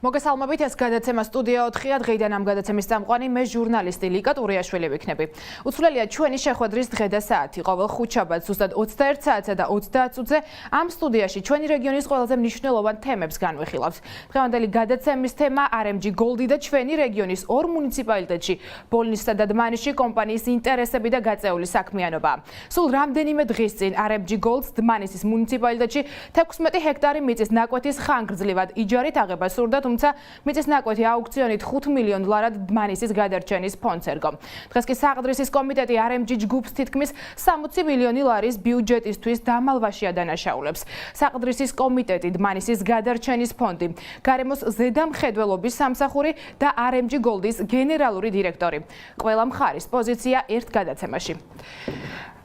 მოგესალმებით, ეს გადაცემა სტუდია 4-ია. დღეიდან ამ გადაცემის წამყვანი მე ჟურნალისტი ლიკა ტურიაშვილი ვიქნები. უცვლელია ჩვენი შეხვედრის დღე და საათი. ყოველ ხუთშაბათს ზუსტად 21 საათსა და 30 წუთზე ამ სტუდიაში ჩვენი რეგიონის ყველაზე მნიშვნელოვან თემებს განვიხილავთ. დღევანდელი გადაცემის თემა RMG GOLD-ი და ჩვენი რეგიონის ორ მუნიციპალიტეტში ბოლნისსა და დმანისში კომპანიის ინტერესები და გაწეული საქმიანობა. სულ რამდენიმე დღის წინ RMG GOLD-ს დმანისის მუნიციპალიტეტში 16 ჰექტარი მიწის ნაკვეთის ხანგრძლივად იჯარით აღება სურდა, თუმცა მიწის ნაკვეთი აუქციონით $5 მილიონ დმანისის გადარჩენის ფონდს ერგო. დღეს კი საყდრისის კომიტეტი RMG ჯგუფს თითქმის $60 მილიონი ბიუჯეტისთვის დამალვაში ადანაშაულებს. საყდრისის კომიტეტი, დმანისის გადარჩენის ფონდი, გარემოს ზედამხედველობის სამსახური და RMG GOLD-ის გენერალური დირექტორი. ყველა მხარის პოზიცია ერთ გადაცემაში.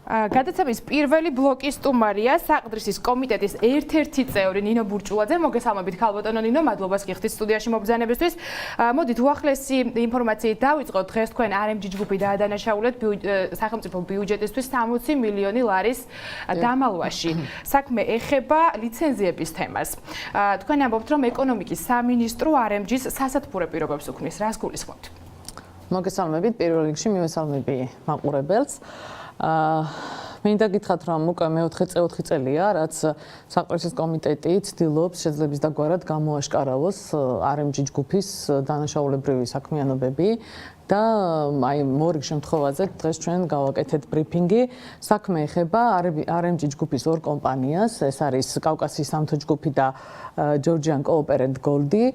გადაცემის პირველი ბლოკის სტუმარია საყდრისის კომიტეტის ერთ-ერთი წევრი ნინო ბურჭულაძე. მოგესალმებით ქალბატონო ნინო, მადლობას გიხდით სტუდიაში მობრძანებისთვის. მოდით უახლესი ინფორმაციით დავიწყოთ. დღეს თქვენ RMG ჯგუფი დაადანაშაულეთ სახელმწიფო ბიუჯეტისთვის $60 მილიონი დამალვაში. საქმე ეხება ლიცენზიების თემას. თქვენ ამბობთ, რომ ეკონომიკის სამინისტრო RMG-ს სასათბურე პირობებს უქმნის. რას გულისხმობთ? მოგესალმებით, პირველ რიგში მივესალმები მაყურებელს. მინდა გითხრათ, რომ უკვე მე-4 წელია, რაც საყდრისის კომიტეტი ცდილობს შეძლების დაგვარად გამოაშკარავოს RMG ჯგუფის დანაშაულებრივი საქმიანობები და აი მორიგ შემთხვევაზე დღეს ჩვენ გავაკეთეთ ბრიფინგი. საქმე ეხება RMG ჯგუფის ორ კომპანიას, ეს არის კავკასიის სამთო ჯგუფი და Georgian Cooperant GOLD-ი.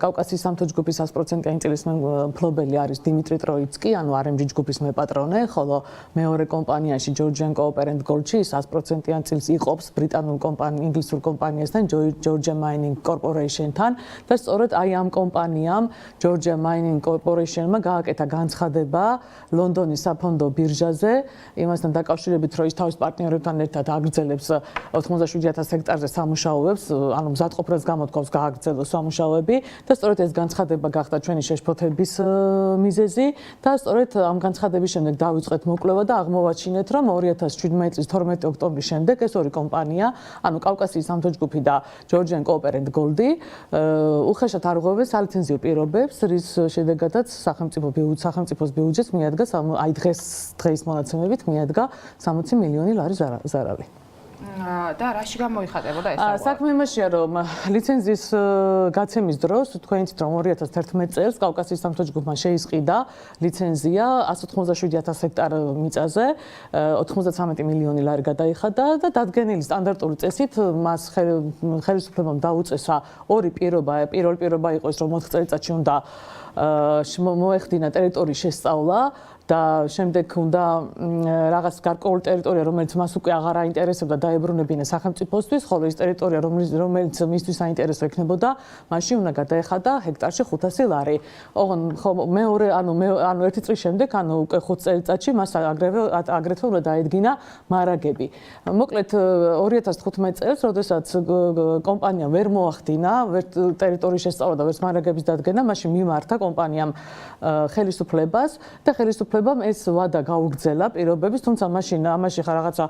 კავკასიის სამთო ჯგუფის 100%-იანი წილის მფლობელი არის დიმიტრი ტროიცკი, ანუ RMG ჯგუფის მეპატრონე, ხოლო მეორე კომპანიაში Georgian Cooperant GOLD-ში 100%-იან წილს იყოფს ბრიტანულ ინგლისურ კომპანიასთან Georgia Mining Corporation-თან და სწორედ აი ამ კომპანიამ Georgia Mining Corporation-მა გააკეთა განცხადება ლონდონის საფონდო ბირჟაზე, იმასთან დაკავშირებით, რომ ის თავის პარტნიორებთან ერთად აგრძელებს 87,000 ჰექტარზე სამუშაოებს, ანუ მზადყოფრას გამოთქვავს გააგრძელოს სამუშაოები და სწორედ ეს განცხადება გახდა ჩვენი შეშფოთების მიზეზი და სწორედ ამ განცხადების შემდეგ დავიწყეთ მოკვლევა და აღმოვაჩინეთ, რომ 2017 წლის 12 ოქტომბრის შემდეგ ეს ორი კომპანია, ანუ კავკასიის სამთო ჯგუფი და Georgian Cooperant GOLD-ი უხეშად არ ღვევებს სალიცენზიო პირობებს, რის შედეგადაც სახელმწიფოს ბიუჯეტს მიადგა აი დღის მონაცემებით მიადგა $60 მილიონი ზარალი. და რაში გამოიხატებოდა ეს? საქმე იმაშია, რომ ლიცენზიის გაცემის დროს თქვენით რომ 2011 წელს კავკასიის სამთო ჯგუფმა შეისყიდა ლიცენზია 187,000 ჰექტარ მიწაზე, $93 მილიონი გადაიხადა და დადგენილი სტანდარტული წესით მას ხელისუფლებამ დაუწესა ორი პირობა. პირველი პირობა იყო ის, რომ 4 წელიწადში უნდა მოეხდინა ტერიტორიის შესწავლა და შემდეგ უნდა რაღაც გარკვეული ტერიტორია, რომელიც მას უკვე აღარ აინტერესებდა, დაებრუნებინა სახელმწიფოსთვის, ხოლო ის ტერიტორია, რომელიც მისთვის აინტერესო იქნებოდა, მაშინ უნდა გადაეხადა ჰექტარში $500. მეორე, ანუ ერთი წლის შემდეგ, ანუ უკვე 5 წელიწადში მას აგრეთვე უნდა დაედგინა მარაგები. მოკლედ 2015 წელს, როდესაც კომპანია ვერ მოახდინა ტერიტორიის შესწავლა და ვერც მარაგების დადგენა, მაშინ მიმართა კომპანიამ ხელისუფლებას და ხელისუფლებამ ეს ვადა გაუგრძელა პირობების, თუმცა ამაში ხა რაღაცა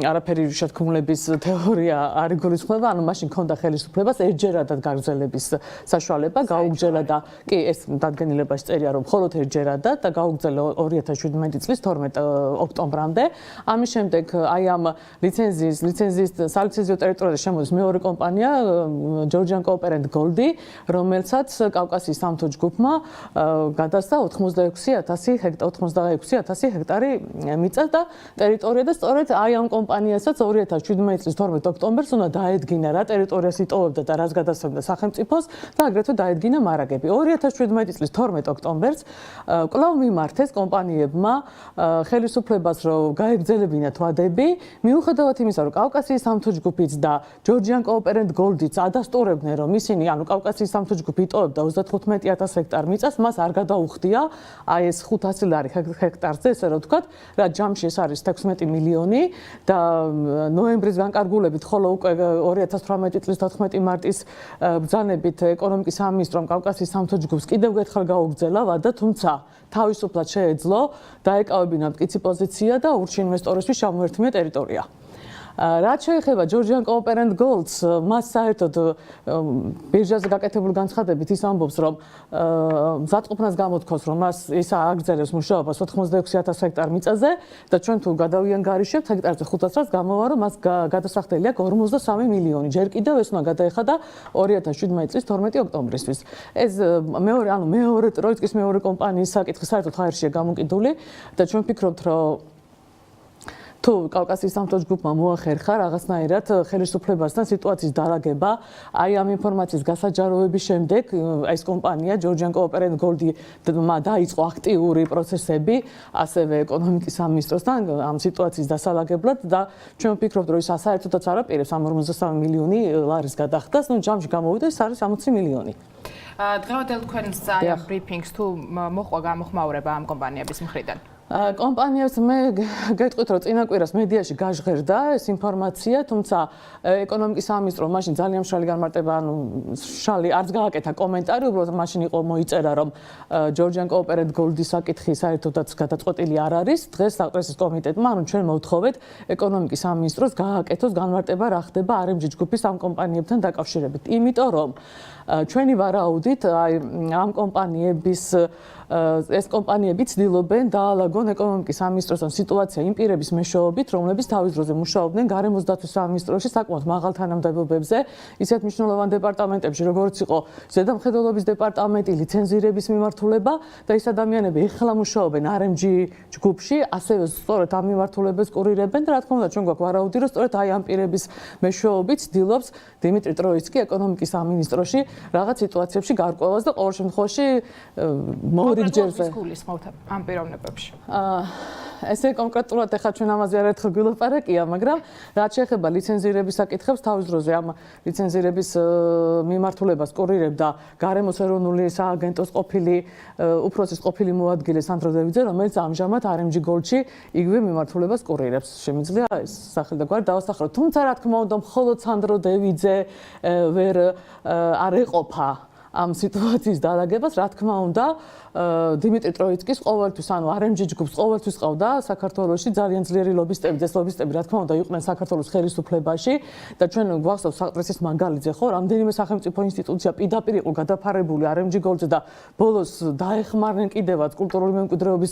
არაფერი შეთქმულების თეორია არ იგულისხმება, ანუ მაშინ ქონდა ხელისუფლებას ერთჯერადად გაგრძელების საშუალება, გაუგრძელა და კი ეს დადგენილებაში წერია, რომ მხოლოდ ერთჯერადად და გაუგრძელა 2017 წლის 12 ოქტომბრამდე. ამის შემდეგ აი ამ ლიცენზიის სალიცენზიო ტერიტორიაზე შემოდის მეორე კომპანია Georgian Cooperant GOLD-ი, რომელსაც კავკასიის სამთო ჯგუფმა გადასცა 86,000 ჰექტარი მიწა და ტერიტორია და სწორედ აი ამ კომპანიასაც 2017 წლის 12 ოქტომბერს უნდა დაედგინა რა ტერიტორიას იტოვებდა და რას გადასცემდა სახელმწიფოს და აგრეთვე დაედგინა მარაგები. 2017 წლის 12 ოქტომბერს კვლავ მიმართეს კომპანიებმა ხელისუფლებას, რომ გაეგრძელებინათ ვადები, მიუხედავად იმისა, რომ კავკასიის სამთო ჯგუფიც და Georgian Cooperant GOLD-იც ადასტურებდნენ, რომ ისინი, ანუ კავკასიის სამთო ჯგუფი იტოვებდა 35,000 ჰექტარ მიწას, მას არ გადაუხდია აი ეს $500 ჰექტარზე, ესე რომ ვთქვათ, რა ჯამში ეს არის 16 მილიონი და ნოემბრის განკარგულებით, ხოლო უკვე 2018 წლის 14 მარტის ბრძანებით ეკონომიკის სამინისტრომ კავკასიის სამთო ჯგუფს კიდევ ერთხელ გაუგრძელა ვადა, თუმცა თავისუფლად შეეძლო დაეკავებინა მტკიცი პოზიცია და ურჩი ინვესტორისთვის ჩამოერთმია ტერიტორია. რაც შეეხება Georgian Cooperant Gold-ს, მას საერთოდ ბირჟაზე გაკეთებული განცხადებით ის ამბობს, რომ მზადყოფნას გამოთქოს, რომ მას ის აგრძელებს მუშაობას 86,000 ჰექტარ მიწაზე და ჩვენ თუ გადავიანგარიშებთ ჰექტარზე 500-ს გამოვა, რომ მას გადასახდელი აქვს 53 მილიონი. ჯერ კიდევ ეს უნდა გადაეხადა 2017 წლის 12 ოქტომბრისთვის. ეს მეორე ტროიცკის მეორე კომპანიის საკითხი საერთოდ ჰაერშია გამოკიდული და ჩვენ ვფიქრობთ, რომ თუ კავკასიის სამთო ჯგუფმა მოახერხა რაღაცნაირად ხელისუფლებასთან სიტუაციის დალაგება, აი ამ ინფორმაციის გასაჯაროების შემდეგ ეს კომპანია Georgian Cooperant Gold-ი დაიწყო აქტიური პროცესები, ასევე ეკონომიკის სამინისტროსთან ამ სიტუაციის დასალაგებლად და ჩვენ ვფიქრობთ, რომ ის საერთოდაც არ აპირებს ამ 53 მილიონი ლარის გადახდას, ну ჯამში გამოვიდა ეს არის 60 მილიონი. დღევანდელ თქვენს ძალიან ბრიფინგს თუ მოყვა გამოხმაურება ამ კომპანიების მხრიდან? კომპანიებს მე გეტყვით, რომ წინა კვირას მედიაში გაჟღერდა ეს ინფორმაცია, თუმცა ეკონომიკის სამინისტრო მაშინ ძალიან მშრალი განმარტება, ანუ მშრალი არც გააკეთა კომენტარი, უბრალოდ მაშინ იყო მოიწერა, რომ Georgian Cooperant Gold-ის საკითხი საერთოდაც გადაწყვეტილი არ არის. დღეს საკრესის კომიტეტმა, ანუ ჩვენ მოვთხოვეთ ეკონომიკის სამინისტროს გააკეთოს განმარტება, რა ხდება RMG ჯგუფის ამ კომპანიებთან დაკავშირებით. იმიტომ რომ ჩვენი ვარაუდით, აი ამ კომპანიების ეს კომპანიები ცდილობენ დაალაგონ ეკონომიკის სამინისტროსთან სიტუაცია იმ პირების მეშვეობით, რომლებიც თავის დროზე მუშაობდნენ გარემოს დაცვის სამინისტროში საკმაოდ მაღალ თანამდებობებზე, ისეთ მნიშვნელოვან დეპარტამენტებში, როგორც იყო ზედამხედველობის დეპარტამენტი, ლიცენზირების მიმართულება და ეს ადამიანები ეხლა მუშაობენ RMG ჯგუფში, ასევე სწორედ ამ მიმართულებას კურირებენ და რა თქმა უნდა ჩვენ გვაქვს ვარაუდი, რომ სწორედ აი ამ პირების მეშვეობით ცდილობს დიმიტრი ტროიცკი ეკონომიკის სამინისტროში რაღაც სიტუაციებში გარკვევას და ყოველ შემთხვევაში მორიგჯერზე გულისხმობთ ამ პიროვნებებში. ესე კონკრეტულად ახლა ჩვენ ამაზე არაერთხელ გვილაპარაკია, მაგრამ რაც შეეხება ლიცენზირების საკითხებს, თავის დროზე ამ ლიცენზირების მიმართულებას კურირებდა გარემოს ეროვნული სააგენტოს ყოფილი უფროსის ყოფილი მოადგილე სანდრო დევიძე, რომელიც ამჟამად RMG Gold-ში იგივე მიმართულებას კურირებს. შემიძლია ეს სახელი და გვარი დავასახელოთ. თუმცა რა თქმა უნდა, მხოლოდ სანდრო დევიძე ვერ არ ეყოფა ამ სიტუაციის დალაგებას, რა თქმა უნდა, დიმიტრი ტროიცკის ყოველთვის, ანუ RMG ჯგუფს ყოველთვის ყავდა საქართველოში ძალიან ძლიერი ლობისტები, ეს ლობისტები, რა თქმა უნდა, იყვნენ საქართველოს ხელისუფლებაში და ჩვენ გვახსოვს საკრესის მაგალითზე, ხო, რამდენიმე სახელმწიფო ინსტიტუცია პირდაპირ იყო გადაფარებული RMG Gold-ზე და ბოლოს დაეხმარნენ კიდევაც კულტურული მემკვიდრეობის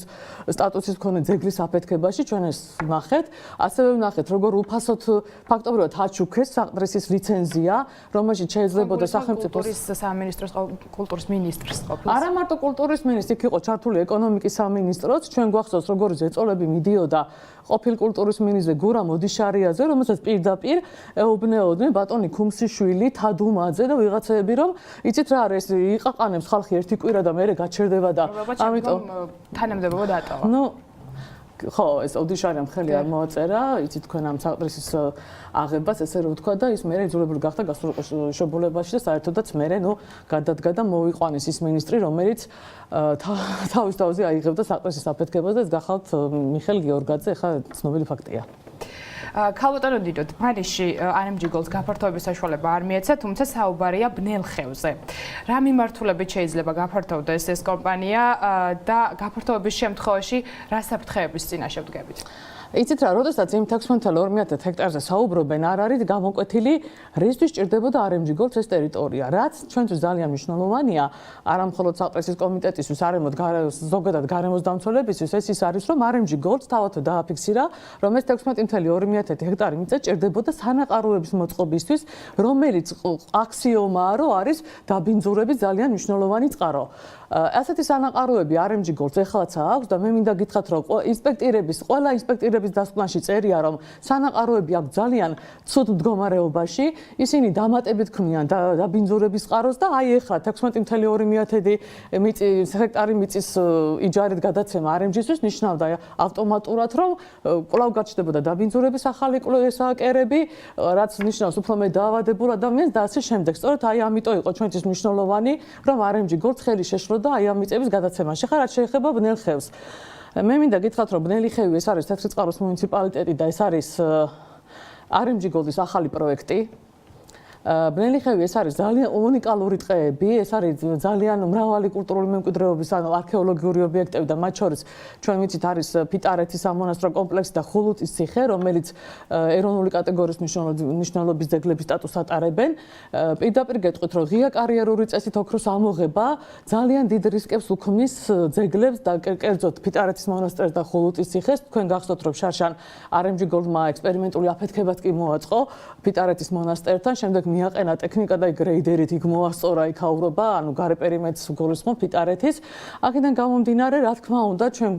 სტატუსის მქონე ძეგლის აფეთქებაში, ჩვენ ეს ვნახეთ, ასევე ვნახეთ, როგორ უფასოდ ფაქტობრივად აჩუქეს საკრესის ლიცენზია, რომელშიც შეიძლებოდა სახელმწიფოს სამინისტროს კულტურის მინისტრს ყოფილს. არა მარტო კულტურის მინისტრი, იქ იყო ჩართული ეკონომიკის სამინისტროც, ჩვენ გვახსოვს როგორ ზეწოლები მიდიოდა ყოფილ კულტურის მინისტრზე გურამ ოდიშარიაზე, რომელსაც პირდაპირ ეუბნეოდნენ ბატონი ქუმსიშვილი, თადუმაძე და ვიღაცები, რომ იცით რა არის, იყაყანებს ხალხი ერთი კვირა და მერე გაჩერდება და ამიტომ თანამდებობა დატოვა. ნუ ხო, ეს ოდიშარიამ ხელი არ მოაწერა, იცით თქვენ ამ საკრესის აღებას, ესე რომ ვთქვა და ის მერე იძულებული გახდა გასულიყო შობულებაში და საერთოდაც მერე ნუ გადადგა და მოვიყვანეს ის მინისტრი, რომელიც თავის თავზე აიღებდა საკრესის აფეთქებას და ეს გახალთ მიხელ გიორგაძე, ახლა ცნობილი ფაქტია. ქალბატონო დიდო, თბილისში RMG Gold-ს გაფართოების საშუალება არ მიეცა, თუმცა საუბარია ბნელ ხევზე. რა მიმართულებით შეიძლება გაფართოვდეს ეს კომპანია და გაფართოების შემთხვევაში რა საფრთხეების წინაშე ვდგებით? იცით რა, როდესაც იმ 16,200 ჰექტარზე საუბრობენ, არ არის გამოკვეთილი რისთვის ჭირდებოდა RMG Gold-ს ეს ტერიტორია, რაც ჩვენთვის ძალიან მნიშვნელოვანია, არა მხოლოდ საკრესის კომიტეტისთვის, არამედ ზოგადად გარემოს დამცველებისთვის, ეს ის არის, რომ RMG Gold-ს თავად დააფიქსირა, რომ ეს 16,200 ჰექტარი მიწა ჭირდებოდა სანაყაროების მოწყობისთვის, რომელიც აქსიომაა, რომ არის დაბინძურების ძალიან მნიშვნელოვანი წყარო. ასეთი სანაყაროები RMG Gold-ს ეხლაც აქვს და მე მინდა გითხრათ, რომ ყველა ინსპექტირების დასკვნაში წერია, რომ სანაყაროები აქვს ძალიან ცუდ მდგომარეობაში, ისინი დამატებით ქმნიან დაბინძურების წყაროს და აი ეხლა 16,200 ჰექტარი მიწის იჯარით გადაცემა RMG-ისთვის ნიშნავდა ავტომატურად, რომ კვლავ გაჩნდებოდა დაბინძურების ახალი კერები, რაც ნიშნავს უფრო მეტ დაავადებულ ადამიანს და ასე შემდეგ. სწორედ აი ამიტომ იყო ჩვენთვის მნიშვნელოვანი, რომ RMG Gold-ს ხელი შეშლო და აი ამ მიწების გადაცემაში. ხა რაც შეეხება ბნელ ხევს. მე მინდა გითხრათ, რომ ბნელი ხევი ეს არის თეთრიწყაროს მუნიციპალიტეტი და ეს არის RMG Gold-ის ახალი პროექტი. ბნელი ხევი ეს არის ძალიან უნიკალური ტყეები, ეს არის ძალიან მრავალი კულტურული მემკვიდრეობის ანუ არქეოლოგიური ობიექტები და მათ შორის ჩვენ ვიცით არის ფიტარეთის სამონასტრო კომპლექსი და ხულუტის ციხე, რომელიც ეროვნული კატეგორიის მნიშვნელობის ძეგლების სტატუსს ატარებენ. პირდაპირ გეტყვით, რომ ღია კარიერული წესით ოქროს ამოღება ძალიან დიდ რისკებს უქმნის ძეგლებს და კერძოდ ფიტარეთის მონასტერს და ხულუტის ციხეს. თქვენ გახსოვთ, რომ შარშან RMG GOLD-მა ექსპერიმენტული აფეთქებაც კი მოაწყო ფიტარეთის მონასტერთან, შემდეგ მიაყენა ტექნიკა და გრეიდერით იქ მოასწორა იქაურობა, ანუ გარე პერიმეტრს გულისხმობ ფიტარეთის. აქედან გამომდინარე, რა თქმა უნდა, ჩვენ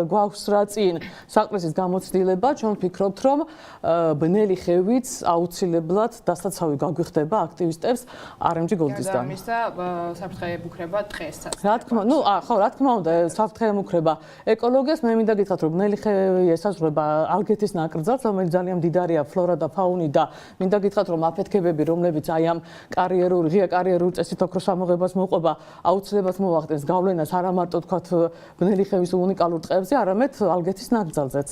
გვაქვს რა წინ საყრისის გამოცდილება, ჩვენ ვფიქრობთ, რომ ბნელი ხევიც აუცილებლად დასაცავი გაგვიხდება აქტივისტებს RMG GOLD-ისგან. ამის და საფრთხე ემუქრება ტყესაც. რა თქმა უნდა, საფრთხე ემუქრება ეკოლოგიას. მე მინდა გითხრათ, რომ ბნელი ხევი ესაზღვრება ალგეთის ნაკრძალს, რომელიც ძალიან მდიდარია ფლორა და ფაუნით და მინდა გითხრათ, რომ აფეთქებები, რომლებიც აი ამ ღია კარიერული წესით ოქროს ამოღებას მოყვება, აუცილებლად მოახდენს გავლენას არა მარტო თქვათ ბნელი ხევის უნიკალურ ტყეებზე, არამედ ალგეთის ნაკრძალზეც.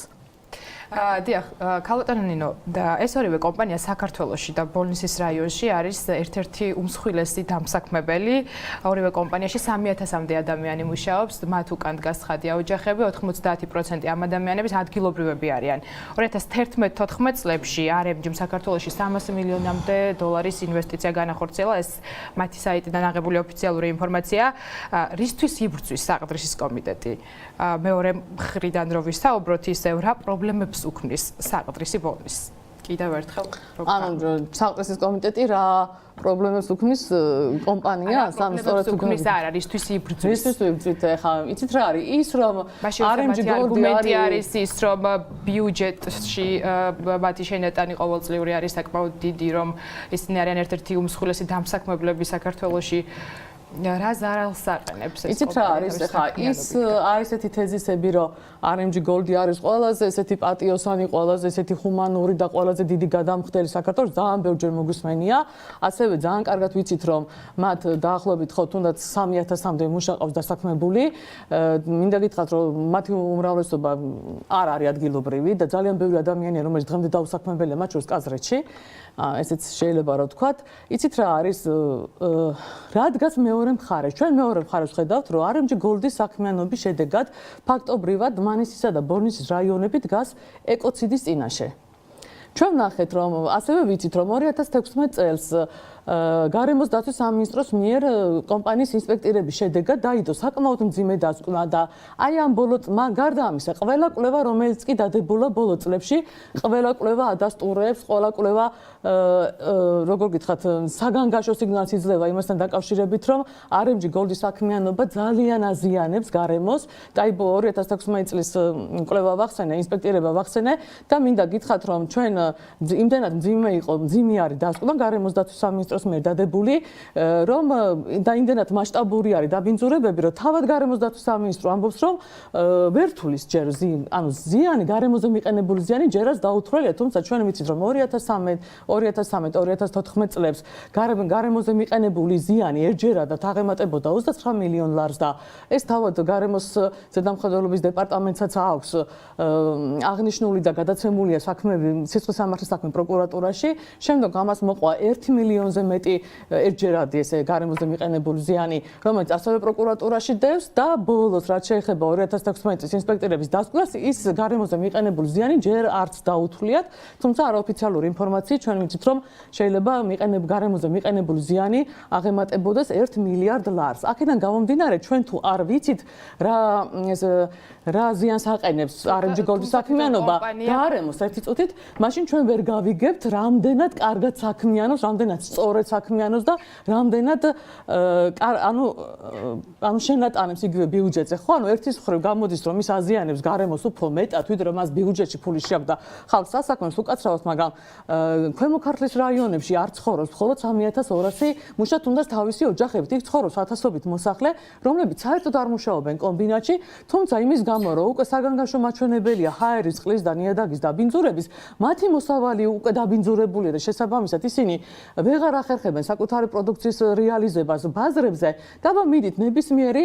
დიახ, ქალბატონო ნინო, და ეს ორივე კომპანია საქართველოში და ბოლნისის რაიონში არის ერთ-ერთი უმსხვილესი დამსაქმებელი. ორივე კომპანიაში 3000-მდე ადამიანი მუშაობს, მათ უკან დგას ცხადი ოჯახები, 90% ამ ადამიანების ადგილობრივები არიან. 2011-14 წლებში RMG-მ საქართველოში 300 მილიონამდე დოლარის ინვესტიცია განახორციელა, ეს მათი საიტიდან აღებული ოფიციალური ინფორმაცია. რისთვის იბრძვის საყდრისის კომიტეტი? მეორე მხრიდან რო ვისაუბროთ, ისევ რა პრობლემებს უქმნის საყდრისი ბოლნის. კიდევ ერთხელ ანუ საყდრისის კომიტეტი რა პრობლემებს უქმნის კომპანიას, ან სწორედ უქმნის არა, რისთვის იბრძვის? რისთვის იბრძვით? ახლა იცით რა არის? ის რომ RMG GOLD-ი არის ის, რომ ბიუჯეტში მათი შენატანი ყოველწლიური არის საკმაოდ დიდი, რომ ისინი არიან ერთ-ერთი უმსხვილესი დამსაქმებლები საქართველოში. რა ზარალს აყენებს ეს? იცით რა არის? ახლა ის არის ესეთი თეზისები, რომ RMG GOLD-ი არის ყველაზე ესეთი პატიოსანი, ყველაზე ესეთი ჰუმანური და ყველაზე დიდი გადამხდელი საქართველოს, ძალიან ბევრჯერ მოგვისმენია. ასევე ძალიან კარგად ვიცით, რომ მათ დაახლოებით ხო თუნდაც 3000-მდე მუშა ყავს დასაქმებული. მინდა გითხრათ, რომ მათი უმრავლესობა არ არის ადგილობრივი და ძალიან ბევრი ადამიანია, რომელიც დღემდე დაუსაქმებელია მათ შორის კაზრეთში. ესეც შეიძლება რა ვთქვათ. იცით რა არის? რა დგას მეორე მხარეს? ჩვენ მეორე მხარეს ხედავთ, რომ RMG GOLD-ის საქმიანობის შედეგად ფაქტობრივად მანისისა და ბოლნისის რაიონები დგას ეკოციდის წინაშე. ჩვენ ვნახეთ, რომ ასევე ვიცით, რომ 2016 წელს გარემოს დაცვის სამინისტროს მიერ კომპანიის ინსპექტირების შედეგად დაიდო საკმაოდ მძიმე დასკვნა და აი ამ ბოლო გარდა ამისა, ყველა კვლევა, რომელიც კი დადებულა ბოლო წლებში, ყველა კვლევა ადასტურებს, ყველა კვლევა როგორ გითხრათ, საგანგაშო სიგნალს იძლევა იმასთან დაკავშირებით, რომ RMG GOLD-ის საქმიანობა ძალიან აზიანებს გარემოს და აი 2016 წლის კვლევა ვახსენე, ინსპექტირება ვახსენე და მინდა გითხრათ, რომ ჩვენ იმდენად მძიმე არის დასკვნა გარემოს დაცვის სამინისტროს მიერ დადებული, რომ და იმდენად მასშტაბური არის დაბინძურებები, რომ თავად გარემოს დაცვის სამინისტრო ამბობს, რომ ვერ თulis ჯერ ზიანი, გარემოზე მიყენებული ზიანი ჯერაც დაუთრელია, თუმცა ჩვენ ვიცით, რომ 2013-2014 წლებს გარემოზე მიყენებული ზიანი ერთჯერადად აღემატებოდა 29 მილიონ ლარს და ეს თავად გარემოს ზედამხედველობის დეპარტამენტსაც აქვს აღნიშნული და გადაცემულია საქმეები სისხლის სამართლის საქმე პროკურატურაში. შემდეგ ამას მოყვა 1 მილიონზე მეტი ერთჯერადი ესე გარემოზე მიყენებული ზიანი, რომელიც ასევე პროკურატურაში დევს და ბოლოს რაც შეეხება 2016 წლის ინსპექტირების დასკვნას, ის გარემოზე მიყენებული ზიანი ჯერ არც დაუთვლიათ, თუმცა არაოფიციალური ინფორმაციით ჩვენ ვიცით, რომ შეიძლება გარემოზე მიყენებული ზიანი აღემატებოდეს 1 მილიარდ ლარს. აქედან გამომდინარე, ჩვენ თუ არ ვიცით რა ზიანს აყენებს RMG GOLD-ის საქმიანობა გარემოს ერთი წუთით, მაშინ ჩვენ ვერ გავიგებთ რამდენად კარგად საქმიანობს, რამდენად სწორად საქმიანობს და რამდენად ანუ შენატანებს იგივე ბიუჯეტზე, ხო? ანუ ერთის მხრივ გამოდის, რომ ის აზიანებს გარემოს უფრო მეტად, ვიდრე მას ბიუჯეტში ფული შეაქვს და ხალხს ასაქმებს უკაცრავად, მაგრამ ქვემო ქართლის რაიონებში არ ცხოვრობს მხოლოდ 3200 მუშა, თუნდაც თავისი ოჯახებით იქ ცხოვრობს ათასობით მოსახლე, რომლებიც საერთოდ არ მუშაობენ კომბინატში, თუმცა იმის გამო, რომ უკვე საგანგაშო მაჩვენებელია ჰაერის, წყლის და ნიადაგის დაბინძურების, მათი მოსავალი უკვე დაბინძურებულია და შესაბამისად ისინი ვეღარ მოახერხებენ საკუთარი პროდუქციის რეალიზებას ბაზრებზე და მიდით ნებისმიერი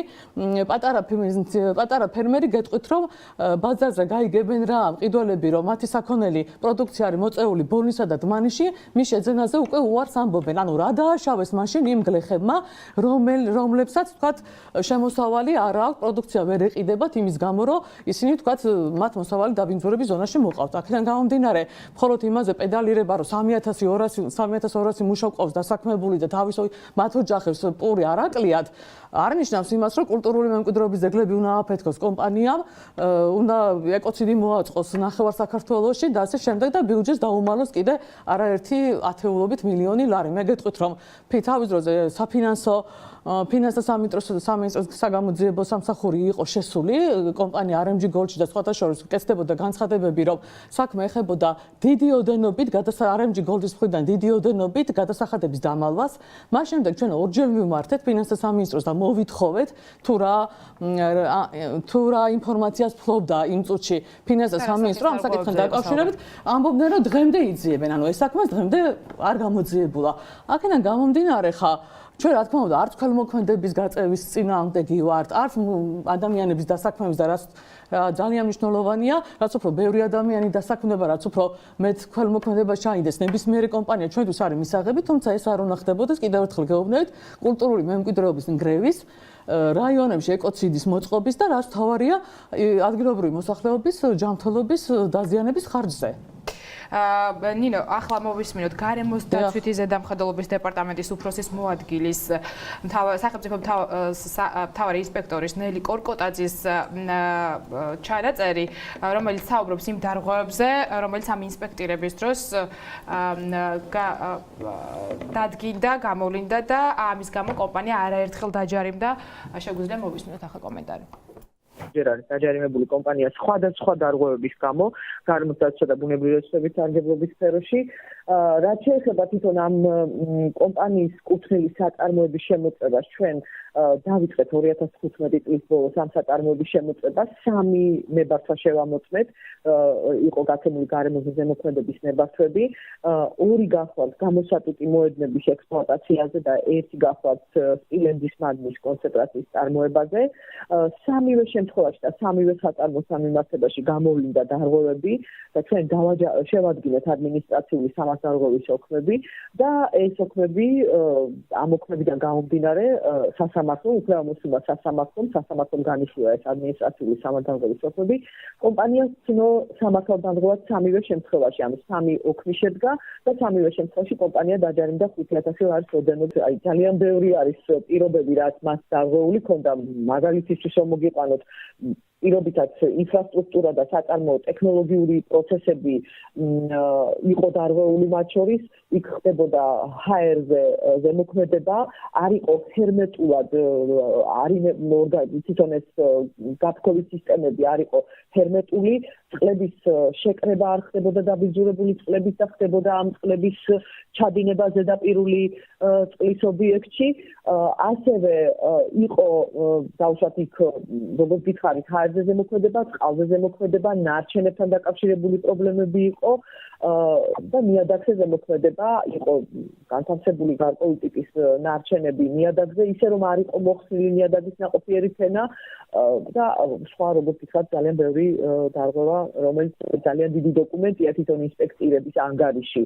პატარა ფერმერი გეტყვით რომ ბაზარზე გაიგებენ რა მყიდველები რომ მათი საქონელი პროდუქცია არის მოწეული ბონისა და დმანიში მის შეძენაზე უკვე უარს ამბობენ ანუ რა დააშავეს მაშინ იმ გლეხებმა რომლებსაც თქვათ შემოსავალი არ აქვს პროდუქცია ვერ ეყიდებათ იმის გამო რომ ისინი თქვათ მათ მოსავალი დაბინძურების ზონაში მოყავთ აქედან გამომდინარე მხოლოდ იმაზე პედალირება რომ 3200 მუშა ყავს დასაქმებული და თავის მათ ოჯახებს პური არ აკლიათ არ ნიშნავს იმას რომ კულტურული მემკვიდრეობის ძეგლები უნდა აფეთქოს კომპანიამ უნდა ეკოციდი მოაწყოს ნახევარ საქართველოში და ასე შემდეგ და ბიუჯეტს დაუმალოს კიდე არაერთი ათეულობით მილიონი ლარი მე გეტყვით რომ თავის დროზე საფინანსო სამინისტროს საგამოძიებო სამსახური იყო შესული კომპანია RMG GOLD-ში და სხვათა შორის კეთდებოდა განცხადებები რომ საქმე ეხებოდა დიდი ოდენობით RMG GOLD-ის მხრიდან დიდი ოდენობით გადასახადების დამალვას მას შემდეგ ჩვენ ორჯერ ვიმართეთ ფინანსთა სამინისტროს და მოვითხოვეთ თუ რა ინფორმაციას ფლობდა იმ წუთში ფინანსთა სამინისტრო ამ საკითხთან დაკავშირებით ამბობდნენ რომ დღემდე იძიებენ ანუ ეს საქმე დღემდე არ გამოძიებულა აქედან გამომდინარე ხა ჩვენ რა თქმა უნდა არც ქველმოქმედების გაწევის წინააღმდეგი ვართ არც ადამიანების დასაქმების და რაც ძალიან მნიშვნელოვანია რაც უფრო ბევრი ადამიანი დასაქმდება რაც უფრო მეტ ქველმოქმედება ჩაიდეს ნებისმიერი კომპანია ჩვენთვის არის მისაღები თუმცა ეს არ უნდა ხდებოდეს კიდევ ერთხელ გეუბნებით კულტურული მემკვიდრეობის ნგრევის რაიონებში ეკოციდის მოწყობის და რაც თავარია ადგილობრივი მოსახლეობის ჯანმრთელობის დაზიანების ხარჯზე ნინო, ახლა მოვისმინოთ გარემოს დაცვითი ზედამხედველობის დეპარტამენტის უფროსის მოადგილის სახელმწიფო მთავარი ინსპექტორის ნელი კორკოტაძის ჩანაწერი, რომელიც საუბრობს იმ დარღვევებზე, რომელიც ამ ინსპექტირების დროს დადგინდა, გამოვლინდა და ამის გამო კომპანია არაერთხელ დაჯარიმდა. შეგვიძლია მოვისმინოთ ახლა კომენტარი. ჯერ არის დაჯარიმებული კომპანია სხვადასხვა დარღვევების გამო გარემოს დაცვა და ბუნებრივი რესურსების სარგებლობის სფეროში რაც შეეხება თვითონ ამ კომპანიის კუთვნილი საწარმოების შემოწმებას ჩვენ დავიწყეთ 2015 წლის ბოლოს ამ საწარმოების შემოწმებას 3 ნებართვა შევამოწმეთ იყო გაცემული გარემოზე ზემოქმედების ნებართვები 2 გახლავთ გამოსატუტი მოედნების ექსპლუატაციაზე და 1 გახლავთ სპილენძის მაგმის კონცენტრაციის წარმოებაზე 3-ვე შემთხვევაში და 3-ვე საწარმოს სამიმართებაში გამოვლინდა დარღვევები და ჩვენ შევადგინეთ ადმინისტრაციული სამართალდარღვევის ოქმები და ეს ოქმები ამ ოქმებიდან გამომდინარე სასამართლომ უფლებამოსილმა სასამართლომ განიხილა ეს ადმინისტრაციული სამართალდარღვევის ოქმები კომპანიას ცნო სამართალდარღვევას 3-ვე შემთხვევაში ანუ 3 ოქმი შედგა და 3-ვე შემთხვევაში კომპანია დაჯარიმდა 5000 ლარის ოდენობით აი ძალიან ბევრი არის პირობები რაც მას დარღვეული ქონდა მაგალითისთვის რომ მოგიყვანოთ პირობითაც ინფრასტრუქტურა და საწარმოო ტექნოლოგიური პროცესები იყო დარღვეული მათ შორის იქ ხდებოდა HR-ზე ზემოქმედება არ იყო ჰერმეტულად თვითონ ეს გაფრთხილების სისტემები არ იყო ჰერმეტული წყლების შეკრება არ ხდებოდა დაბინძურებული წყლების და ხდებოდა ამ წყლების ჩადინება ზედაპირული წყლის ობიექტში ასევე იყო დავუშვათ იქ როგორც გითხარით HR-ზე ზემოქმედება, წყალზე ზემოქმედება, ნარჩენებთან დაკავშირებული პრობლემები იყო და ნიადაგზე ზემოქმედება იყო განთავსებული გარკვეული ტიპის ნარჩენები ნიადაგზე, ისე რომ არ იყო მოხსნილი ნიადაგის ნაყოფიერი ფენა და სხვა როგორც გითხრათ ძალიან ბევრი დარღვევა, რომელიც ძალიან დიდი დოკუმენტია თვითონ ინსპექტირების ანგარიში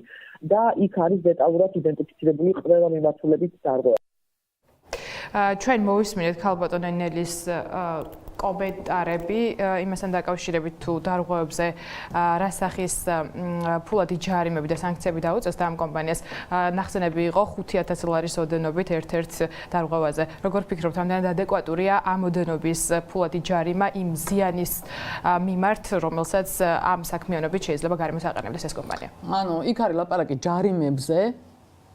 და იქ არის დეტალურად იდენტიფიცირებული ყველა მიმართულებით დარღვევა. ჩვენ მოვისმინეთ ქალბატონ ენელის კომენტარები იმასთან დაკავშირებით თუ დარღვევებზე რა სახის ფულადი ჯარიმები და სანქციები დაუწეს და ამ კომპანიას ნახსენები იყო 5000 ლარის ოდენობით ერთ-ერთ დარღვევაზე. როგორ ფიქრობთ, ამდენად ადეკვატურია ამ ოდენობის ფულადი ჯარიმა იმ ზიანის მიმართ, რომელსაც ამ საქმიანობით შეიძლება გარემოს აყენებდეს ეს კომპანია? ანუ იქ არის ლაპარაკი ჯარიმებზე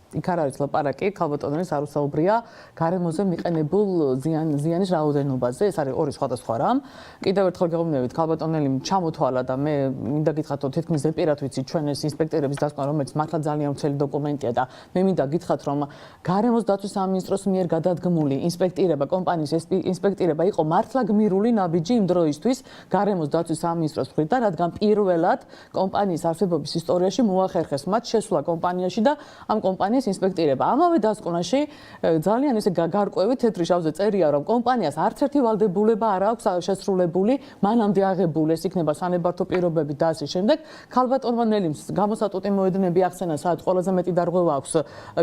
იქ არ არის ლაპარაკი, ქალბატონის არ უსაუბრია გარემოზე მიყენებულ ზიანის რაოდენობაზე, ეს არის ორი სხვადასხვა რამ. კიდევ ერთხელ გეუბნებით, ქალბატონელი ჩამოთვალა და მე მინდა გითხრათ, რომ თითქმის ზეპირად ვიცი ჩვენ ეს ინსპექტირების დასკვნა, რომელიც მართლა ძალიან ვრცელი დოკუმენტია და მე მინდა გითხრათ, რომ გარემოს დაცვის სამინისტროს მიერ გადადგმული ინსპექტირება, კომპანიის ინსპექტირება იყო მართლა გმირული ნაბიჯი იმ დროისთვის გარემოს დაცვის სამინისტროს მხრიდან, რადგან პირველად კომპანიის არსებობის ისტორიაში მოახერხეს მათ შესვლა კომპანიაში და ამ კომპანიას კომპანიის ინსპექტირება. ამავე დასკვნაში ძალიან ისე გარკვევი თეთრი შავზე წერია, რომ კომპანიას არც ერთი ვალდებულება არ აქვს შესრულებული, მანამდე აღებული, ეს იქნება სანებართო პირობები და ასე შემდეგ. ქალბატონმა ნელიმს გამოსატუტი მოედნები ახსენა, სადაც ყველაზე მეტი დარღვევა აქვს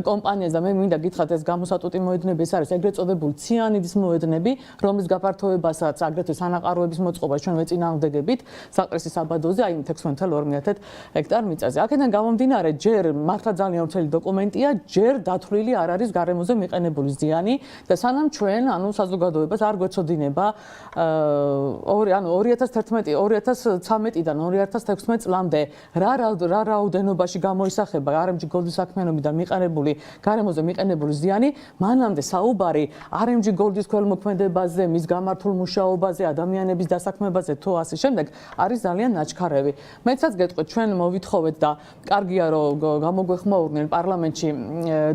კომპანიას და მე მინდა გითხრათ, ეს გამოსატუტი მოედნები ეს არის ეგრეთ წოდებული ციანიდის მოედნები, რომლის გაფართოებასაც აგრეთვე სანაყაროების მოწყობა ჩვენ ვეწინააღმდეგებით საყრესის საბადოზე, აი 16.2 ჰექტარ მიწაზე. აქედან გამომდინარე, ჯერ მართლა ძალიან ვრცელი დოკუმენტია, ჯერ დათვლილი არ არის გარემოზე მიყენებული ზიანი და სანამ ჩვენ, საზოგადოებას არ გვეცოდინება 2013-დან 2016 წლამდე რა რაოდენობაში გამოისახება RMG GOLD-ის საქმიანობიდან მიყენებული გარემოზე მიყენებული ზიანი, მანამდე საუბარი RMG GOLD-ის ქველმოქმედებაზე, მის გამართულ მუშაობაზე, ადამიანების დასაქმებაზე თუ ასე შემდეგ არის ძალიან ნაჩქარევი. მეცაც გეტყვით, ჩვენ მოვითხოვეთ და კარგია რომ გამოგვეხმაურნენ პარლამენტში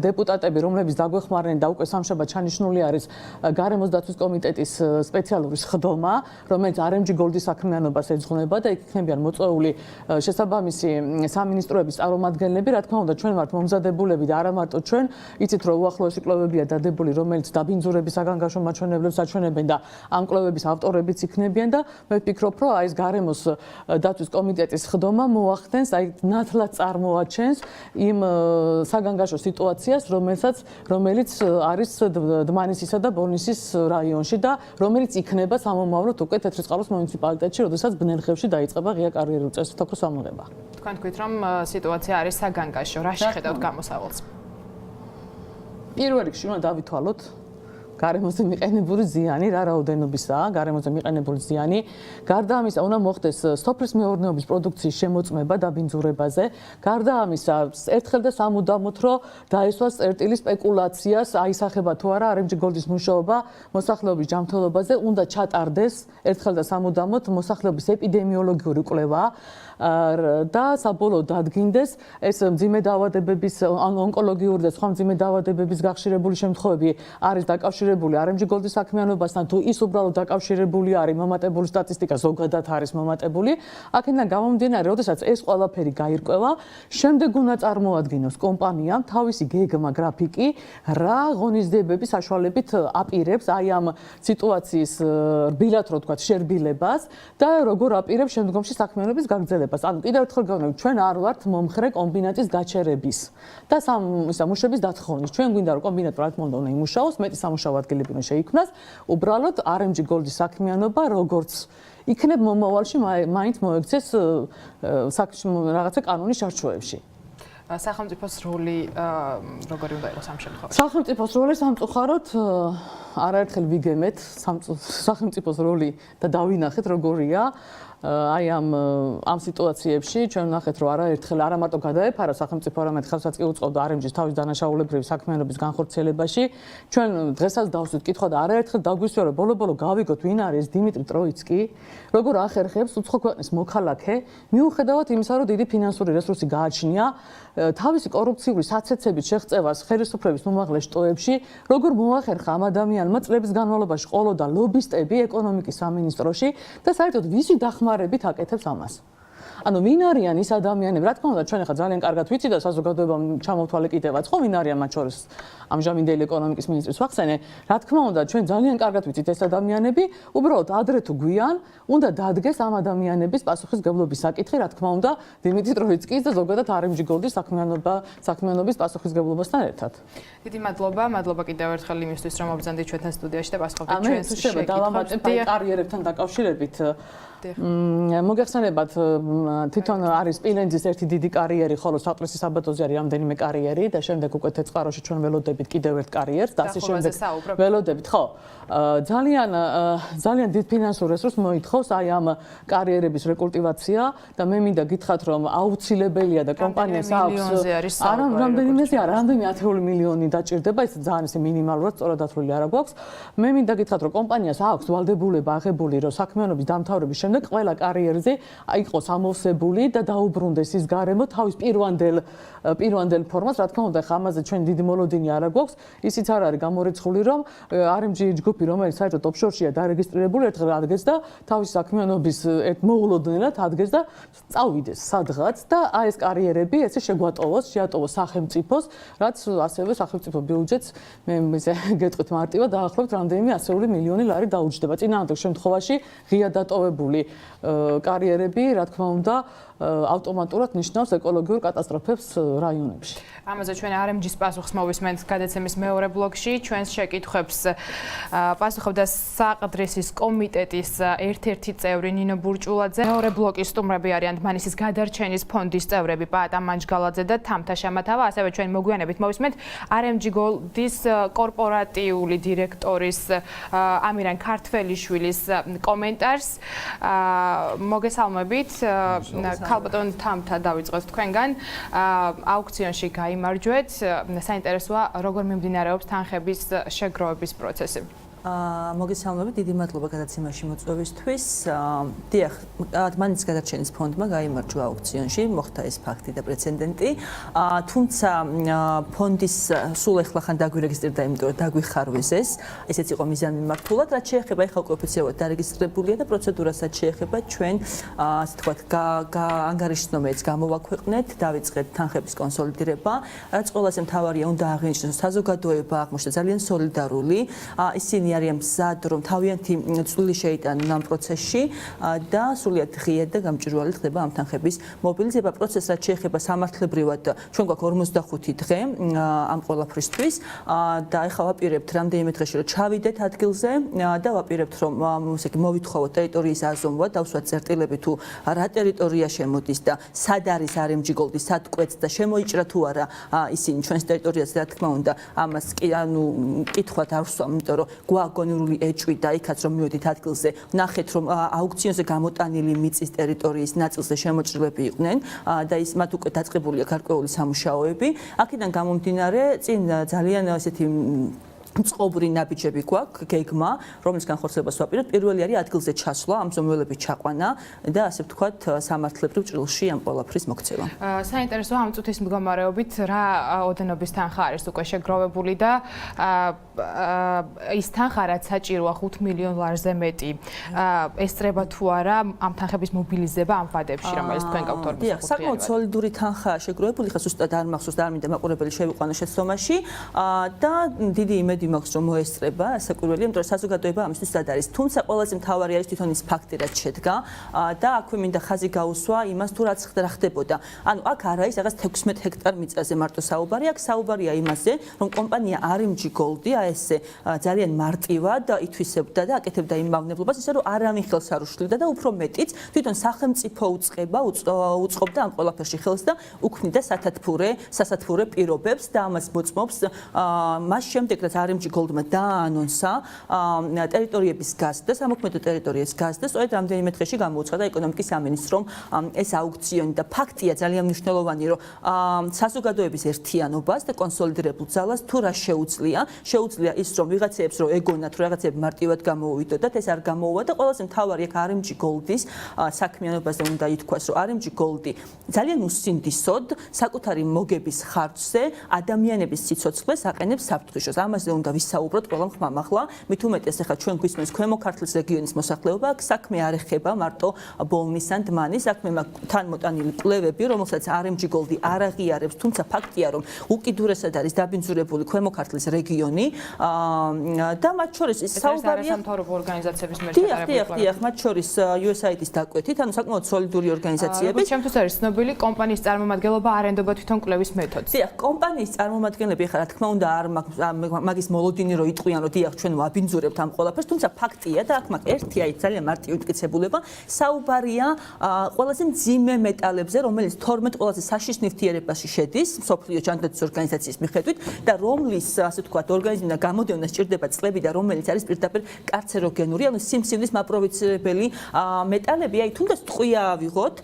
დეპუტატები, რომლებიც დაგვეხმარნენ და უკვე სამშაბათ ჩანიშნული არის გარემოს დაცვის კომიტეტის სპეციალური სხდომა, რომელიც RMG GOLD-ის საქმიანობას ეძღვნება და იქ იქნებიან მოწვეული შესაბამისი სამინისტროების წარმომადგენლები. რა თქმა უნდა, ჩვენ ვართ მომზადებულები და არა მარტო ჩვენ, იცით რომ უახლოესი კვლევებია დადებული, რომელიც დაბინძურების საგანგაშო მაჩვენებლებს აჩვენებენ და ამ კვლევების ავტორებიც იქნებიან და მე ვფიქრობ, რომ აი ეს გარემოს დაცვის კომიტეტის სხდომა მოახდენს, აი ნათლად წარმოაჩენს იმ საგანგაშო სიტუაციას, რომელიც არის დმანისისა და ბოლნისის რაიონში და რომელიც იქნება სამომავლოდ უკვე თეთრიწყაროს მუნიციპალიტეტში, როდესაც ბნელხევში დაიწყება ღია კარიერული წესოთაქოს ამოღება. თქვენ თქვით, რომ სიტუაცია არის საგანგაშო. რა შეხედავთ გამოსავალს? პირველ რიგში უნდა დავითვალოთ გარემოზე მიყენებული ზიანი, რა რაოდენობისაა გარემოზე მიყენებული ზიანი. გარდა ამისა, უნდა მოხდეს სოფლის მეურნეობის პროდუქციის შემოწმება დაბინძურებაზე. გარდა ამისა, ერთხელ და სამუდამოდ რომ დაესვას წერტილი სპეკულაციას, აისახება თუ არა RMG GOLD-ის მუშაობა მოსახლეობის ჯანმრთელობაზე, უნდა ჩატარდეს ერთხელ და სამუდამოდ მოსახლეობის ეპიდემიოლოგიური კვლევა და საბოლოოდ დადგინდეს ეს მძიმე დაავადებების, ონკოლოგიური და სხვა მძიმე დაავადებების გახშირებული შემთხვევები არის დაკავშირებული RMG GOLD-ის საქმიანობასთან, თუ ის უბრალოდ დაკავშირებული არის მომატებული სტატისტიკა, ზოგადად არის მომატებული. აქედან გამომდინარე, როდესაც ეს ყველაფერი გაირკვევა, შემდეგ უნდა წარმოადგინოს კომპანიამ თავისი გეგმა, გრაფიკი, რა ღონისძიებების საშუალებით აპირებს აი ამ სიტუაციის რბილად რო თქვა შერბილებას და როგორ აპირებს შემდგომში საქმიანობის გაგრძელებას. ანუ კიდევ ერთხელ გავიგებთ, ჩვენ არ ვართ მომხრე კომბინატის გაჩერების და მუშების დათხოვნით. ჩვენ გვინდა რომ კომბინატი რა თქმა უნდა იმუშაოს, მეტი სამუშაო ადგილები უნდა შეიქმნას, უბრალოდ RMG GOLD-ის საქმიანობა როგორც იქნებ მომავალში მაინც მოექცეს რაღაცა კანონის შარჩოებში. სახელმწიფოს როლი როგორი უნდა იყოს ამ შემთხვევაში? სახელმწიფოს როლი სამწუხაროდ არაერთხელ ვიგემეთ სახელმწიფოს როლი და დავინახეთ როგორია. აი ამ სიტუაციებში ჩვენ ვნახეთ რომ არაერთხელ არა მარტო გადაეფარა სახელმწიფო, არამედ ხელსაც კი უწყობდა RMG-ს თავის დანაშაულებრივი საქმიანობის განხორციელებაში. ჩვენ დღესაც დავსვით კითხვა და არაერთხელ დაგვისვია რომ ბოლო-ბოლო გავიგოთ ვინ არის დიმიტრი ტროიცკი, როგორ ახერხებს უცხო ქვეყნის მოქალაქე, მიუხედავად იმისა რომ დიდი ფინანსური რესურსი გააჩნია თავისი კორუფციული საცეცებით შეღწევას ხელისუფლების უმაღლეს შტოებში, როგორ მოახერხა ამ ადამიანმა წლების განმავლობაში ყოლოდა ლობისტები ეკონომიკის სამინისტროში და საერთოდ ვისი დახმარებით აკეთებს ამას. ანუ ვინ არიან ის ადამიანები, რა თქმა უნდა ჩვენ ახლა ძალიან კარგად ვიცი და საზოგადოებამ ჩამოვთვალე კიდევაც, ხო ვინ არიან მათ შორის ამჟამინდელი ეკონომიკის მინისტრის ვახსენე, რა თქმა უნდა ჩვენ ძალიან კარგად ვიცით ეს ადამიანები, უბრალოდ ადრე თუ გვიან უნდა დადგეს ამ ადამიანების პასუხისგებლობის საკითხი, რა თქმა უნდა დიმიტრი ტროიცკის და ზოგადად RMG GOLD-ის საქმიანობის პასუხისგებლობასთან ერთად. დიდი მადლობა კიდევ ერთხელ იმისთვის რომ მობრძანდით ჩვენთან სტუდიაში და პასუხობთ ჩვენს შეკითხვებს. კარიერებთან დაკავშირებით მოგეხსენებათ თვითონ არის სპილენძის ერთი დიდი კარიერი, ხოლო საყრესის საბადოზე არის რამდენიმე კარიერი და შემდეგ უკვე თეწყაროში ჩვენ ველოდებით კიდევ ერთ კარიერს და ასე შემდეგ ველოდებით, ხო. ძალიან დიდ ფინანსურ რესურსს მოითხოვს აი ამ კარიერების რეკულტივაცია და მე მინდა გითხრათ რომ აუცილებელია და კომპანიას აქვს რამდენიმე ათეული მილიონი დაჭირდება, ეს ძალიან ისე მინიმალურად სწორად დათვლილი არა გვაქვს. მე მინდა გითხრათ რომ კომპანიას აქვს ვალდებულება აღებული რომ საქმიანობის დამთავრების შემდეგ ყველა კარიერზე იყოს განთავსებული და დაუბრუნდეს ის გარემო თავის პირვანდელ ფორმას. რა თქმა უნდა, ამაზე ჩვენ დიდი მოლოდინი არ აქვს. ისიც არ არის გამორიცხული, რომ RMG ჯგუფი, რომელიც საერთოდ ოფშორშია დარეგისტრირებული, ერთხელ ადგეს და თავის საქმიანობის მოულოდნელად ადგეს და წავიდეს სადღაც და აი ეს კარიერები ესე შეატოვოს სახელმწიფოს, რაც ასევე სახელმწიფო ბიუჯეტს მე გეტყვით მარტივად დაახლოებით რამდენიმე ასეული მილიონი ლარი დაუჯდება. წინააღმდეგ შემთხვევაში ღია დატოვებული კარიერები, რა თქმა უნდა, ავტომატურად ნიშნავს ეკოლოგიურ კატასტროფებს რაიონებში. ამაზე ჩვენ RMG-ს პასუხს მოვისმენთ გადაცემის მეორე ბლოკში. ჩვენს შეკითხვებს პასუხობდა საყდრისის კომიტეტის ერთ-ერთი წევრი ნინო ბურჭულაძე. მეორე ბლოკის სტუმრები არიან დმანისის გადარჩენის ფონდის წევრები პაატა მანჯგალაძე და თამთა შამათავა. ასევე ჩვენ მოგვიანებით მოვისმენთ RMG GOLD-ის კორპორატიული დირექტორის ამირან ქართველიშვილის კომენტარს. მოგესალმებით. ქალბატონ თამთა დავიწყოთ თქვენგან. აუქციონში გაიმარჯვეთ. საინტერესოა როგორ მიმდინარეობს თანხების შეგროვების პროცესი. მოგესალმებით, დიდი მადლობა გადაცემაში მოწვევისთვის. დიახ, დმანისის გადარჩენის ფონდმა გაიმარჯვა აუქციონში, მოხდა ეს ფაქტი და პრეცედენტი. თუმცა ფონდის სულ ეხლა ხან დაგვირეგისტრირდა, იმიტომ რომ დაგვიხარვეს ეს. ესეც იყო მიზანმიმართულად, რაც შეეხება ეხლა უკვე ოფიციალურად დარეგისტრირებულია და პროცედურასაც შეეხება ჩვენ, ასე თქვათ, ანგარიშნომეც გამოვაქვეყნეთ, დავიწყეთ თანხების კონსოლიდირება. რაც ყველაზე მთავარია, უნდა აღინიშნოს, საზოგადოება აღმოჩნდა ძალიან სოლიდარული. ისინი არიან მზად, რომ თავიანთი წვლილი შეიტანონ ამ პროცესში და სრულიად ღიად და გამჭვირვალე ხდება ამ თანხების მობილიზება. პროცესს რაც შეეხება სამართლებრივად, ჩვენ გვაქვს 45 დღე ამ ყველაფრისთვის და ეხლა ვაპირებთ რამდენიმე დღეში რომ ჩავიდეთ ადგილზე და ვაპირებთ რომ მოვითხოვოთ ტერიტორიის აზომვა, დავსვათ წერტილები თუ რა ტერიტორია შემოდის და სად არის RMG GOLD-ი, სად კვეთს და შემოიჭრა თუ არა ისინი ჩვენს ტერიტორიაზე, რა თქმა უნდა, ამას კითხვად არ ვსვამ, იმიტომ რომ გვაგონურული ეჭვი და იქაც რომ მივედით ადგილზე, ნახეთ რომ აუქციონზე გამოტანილი მიწის ტერიტორიის ნაწილზე შემოჭრილები იყვნენ და ის მათ უკვე დაწყებულია გარკვეული სამუშაოები. აქედან გამომდინარე, წინ ძალიან ესეთი წყობრი ნაბიჯები გვაქვს, გეგმა, რომლის განხორციელებას ვაპირებთ. პირველი არის ადგილზე ჩასვლა, ამ ზომიელების ჩაყვანა და ასე ვთქვათ, სამართლებრივ ჭრილში ამ ყველაფრის მოქცევა. საინტერესოა ამ წუთის მდგომარეობით რა ოდენობის თანხა არის უკვე შეგროვებული და ის თანხა რაც საჭიროა 5 მილიონ ლარზე მეტი. ესწრება თუ არა ამ თანხების მობილიზება ამ ვადებში, რომელიც თქვენ გაქვთ ორმოცდახუთი. დიახ, საკმაოდ სოლიდური თანხაა შეგროვებული, ხა ზუსტად არ მახსოვს და არ მინდა მაყურებელი შევიყვანო შეცდომაში და დიდი იმედი მაქვს რომ მოესწრება საკვირველი, იმიტომ რომ საზოგადოება ამისთვის სად არის. თუმცა ყველაზე მთავარი არის თვითონ ის ფაქტი, რაც შედგა და აქვე მინდა ხაზი გაუსვა იმას თუ რაც ხდებოდა. ანუ აქ არ არის რაღაც 16 ჰექტარ მიწაზე მარტო საუბარი, აქ საუბარია იმაზე, რომ კომპანია RMG GOLD-ი ესე ძალიან მარტივად ითვისებდა და აკეთებდა იმ მავნებლობას, ისე რომ არავინ ხელს არ უშლიდა და უფრო მეტიც თვითონ სახელმწიფო უწყობდა ამ ყველაფერში ხელს და უქმნიდა სასათბურე პირობებს და ამას მოწმობს მას შემდეგ რაც RMG GOLD-მა დაანონსა ტერიტორიების გაზრდა, სამოქმედო ტერიტორიების გაზრდა, სწორედ რამდენიმე დღეში გამოუცხადა ეკონომიკის სამინისტრომ ეს აუქციონი და ფაქტია ძალიან მნიშვნელოვანი, რომ საზოგადოების ერთიანობას და კონსოლიდირებულ ძალას თუ რა შეუძლია ის, რომ ვიღაცეებს რომ ეგონათ, რომ რაღაცები მარტივად გამოუვიდოდათ, ეს არ გამოუვა და ყველაზე მთავარი აქ RMG GOLD-ის საქმიანობაზე უნდა ითქვას, რომ RMG GOLD-ი ძალიან უსინდისოდ საკუთარი მოგების ხარჯზე ადამიანების სიცოცხლეს აყენებს საფრთხეში. ამაზე უნდა ვისაუბროთ ყველა ხმამ ახლა, მით უმეტეს ახლა ჩვენ გვისმენს ქვემო ქართლის რეგიონის მოსახლეობა, აქ საქმე არ ეხება მარტო ბოლნის ან დმანის, საქმე თან მოტანილი კვლევები, რომელსაც RMG GOLD-ი არ აღიარებს, თუმცა ფაქტია, რომ უკიდურესად არის დაბინძურებული ქვემო ქართლის რეგიონი და მათ შორის ის საუბარია სამთავრობო ორგანიზაციების მიერ დიახ, მათ შორის USAID-ის დაკვეთით, ანუ საკმაოდ სოლიდური ორგანიზაციები. ჩემთვის არის ცნობილი კომპანიის წარმომადგენლობა არ ენდობა თვითონ კვლევის მეთოდს. დიახ, კომპანიის წარმომადგენლები ახლა რა თქმა უნდა არ მაგის მოლოდინი რო იტყვიან, რომ დიახ, ჩვენ ვაბინძურებთ ამ ყველაფერს, თუმცა ფაქტია და აქ მაგ ერთი აი ძალიან მარტივი მტკიცებულება, საუბარია ყველაზე მძიმე მეტალებზე, რომელიც 12 ყველაზე საშიშ ნივთიერებაში შედის, მსოფლიო ჯანდაცვის ორგანიზაციის მიხედვით და რომლის, ასე ვთქვათ, ორგანიზმიდან გამოდევნა სჭირდება წლები და რომელიც არის პირდაპირ კარცეროგენური, ანუ სიმსივნის მაპროვოცირებელი მეტალები, აი თუნდაც ტყვია ავიღოთ,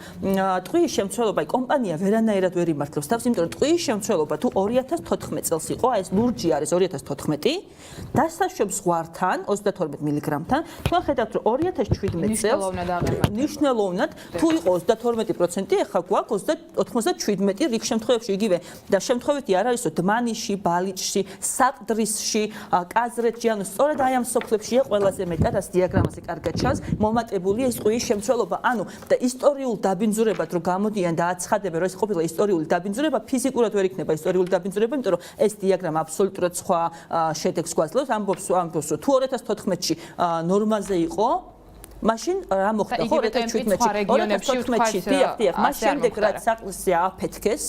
ტყვიის შემცველობა, აი კომპანია ვერანაირად ვერ იმართლებს თავს, იმიტომ რომ ტყვიის შემცველობა თუ 2014 წელს იყო, აი ეს ლურჯი არის 2014 12 დასაშვებ ზღვართან 32 მგ-თან თქვენ ხედავთ რომ 2017 წელს ნიშნულოვნად თუ იყო 32% ეხლა გვაქვს 97 რიგ შემთხვევებში იგივე და შემთხვევითი არ არისო დმანიში, ბალიჭში, საყდრისში, კაზრეთში, ანუ სწორედ აი ამ სოფლებში ყველაზე მეტად ას დიაგრამაზე კარგად ჩანს მომატებული ეს ყუის შემცველობა. ანუ და ისტორიულ დაბინძურებად რო გამოდიან და აცხადებენ რომ ეს ყოფილა ისტორიული დაბინძურება, ფიზიკურად ვერ იქნება ისტორიული დაბინძურება, იმიტომ რომ ეს დიაგრამა აბსოლუტურად სხვა შედეგს გვაძლევს. ამბობს რომ თუ 2014-ში ნორმაზე იყო მაშინ რა მოხდა ხო 2017-ში დიახ მას შემდეგ რაც საყდრზე აფეთქეს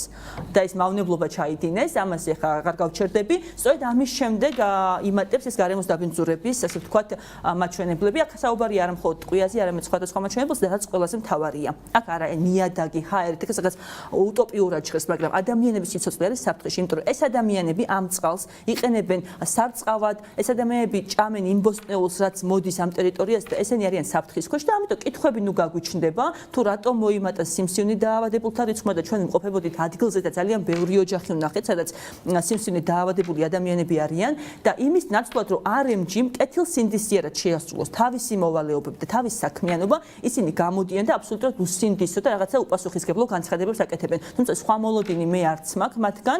და ის მავნებლობა ჩაიდინეს ამაზე ხა აღარ გავჩერდები სწორედ ამის შემდეგ იმატებს ეს გარემოს დაბინძურების ასე ვთქვათ მაჩვენებლები აქ საუბარი არა მხოლოდ ტყვიაზე არამედ სხვადასხვა მაჩვენებელს და რაც ყველაზე მთავარია აქ არა ნიადაგი ჰაერით ეს რაღაც უტოპიურად ჟღერს მაგრამ ადამიანების სიცოცხლე არის საფრთხეში იმიტომ რომ ეს ადამიანები ამ წყალს იყენებენ სარწყავად ეს ადამიანები ჭამენ იმ ბოსტნეულს რაც მოდის ამ ტერიტორიაზე და ესენი არიან საფრთხის ქვეშ და ამიტომ კითხვები ნუ გაგვიჩნდება თუ რატომ მოიმატა სიმსივნე დაავადებულთა რიცხვმა და ჩვენ ვიმყოფებოდით ადგილზე და ძალიან ბევრი ოჯახი ვნახეთ სადაც სიმსივნე დაავადებული ადამიანები არიან და იმის ნაცვლად რომ RMG-მ კეთილსინდისიერად შეასრულოს თავისი მოვალეობები და თავის საქმიანობა ისინი გამოდიან და აბსოლუტურად უსინდისო და რაღაცა უპასუხისმგებლო განცხადებებს აკეთებენ თუმცა სხვა მოლოდინი მე არც მაქვს მათგან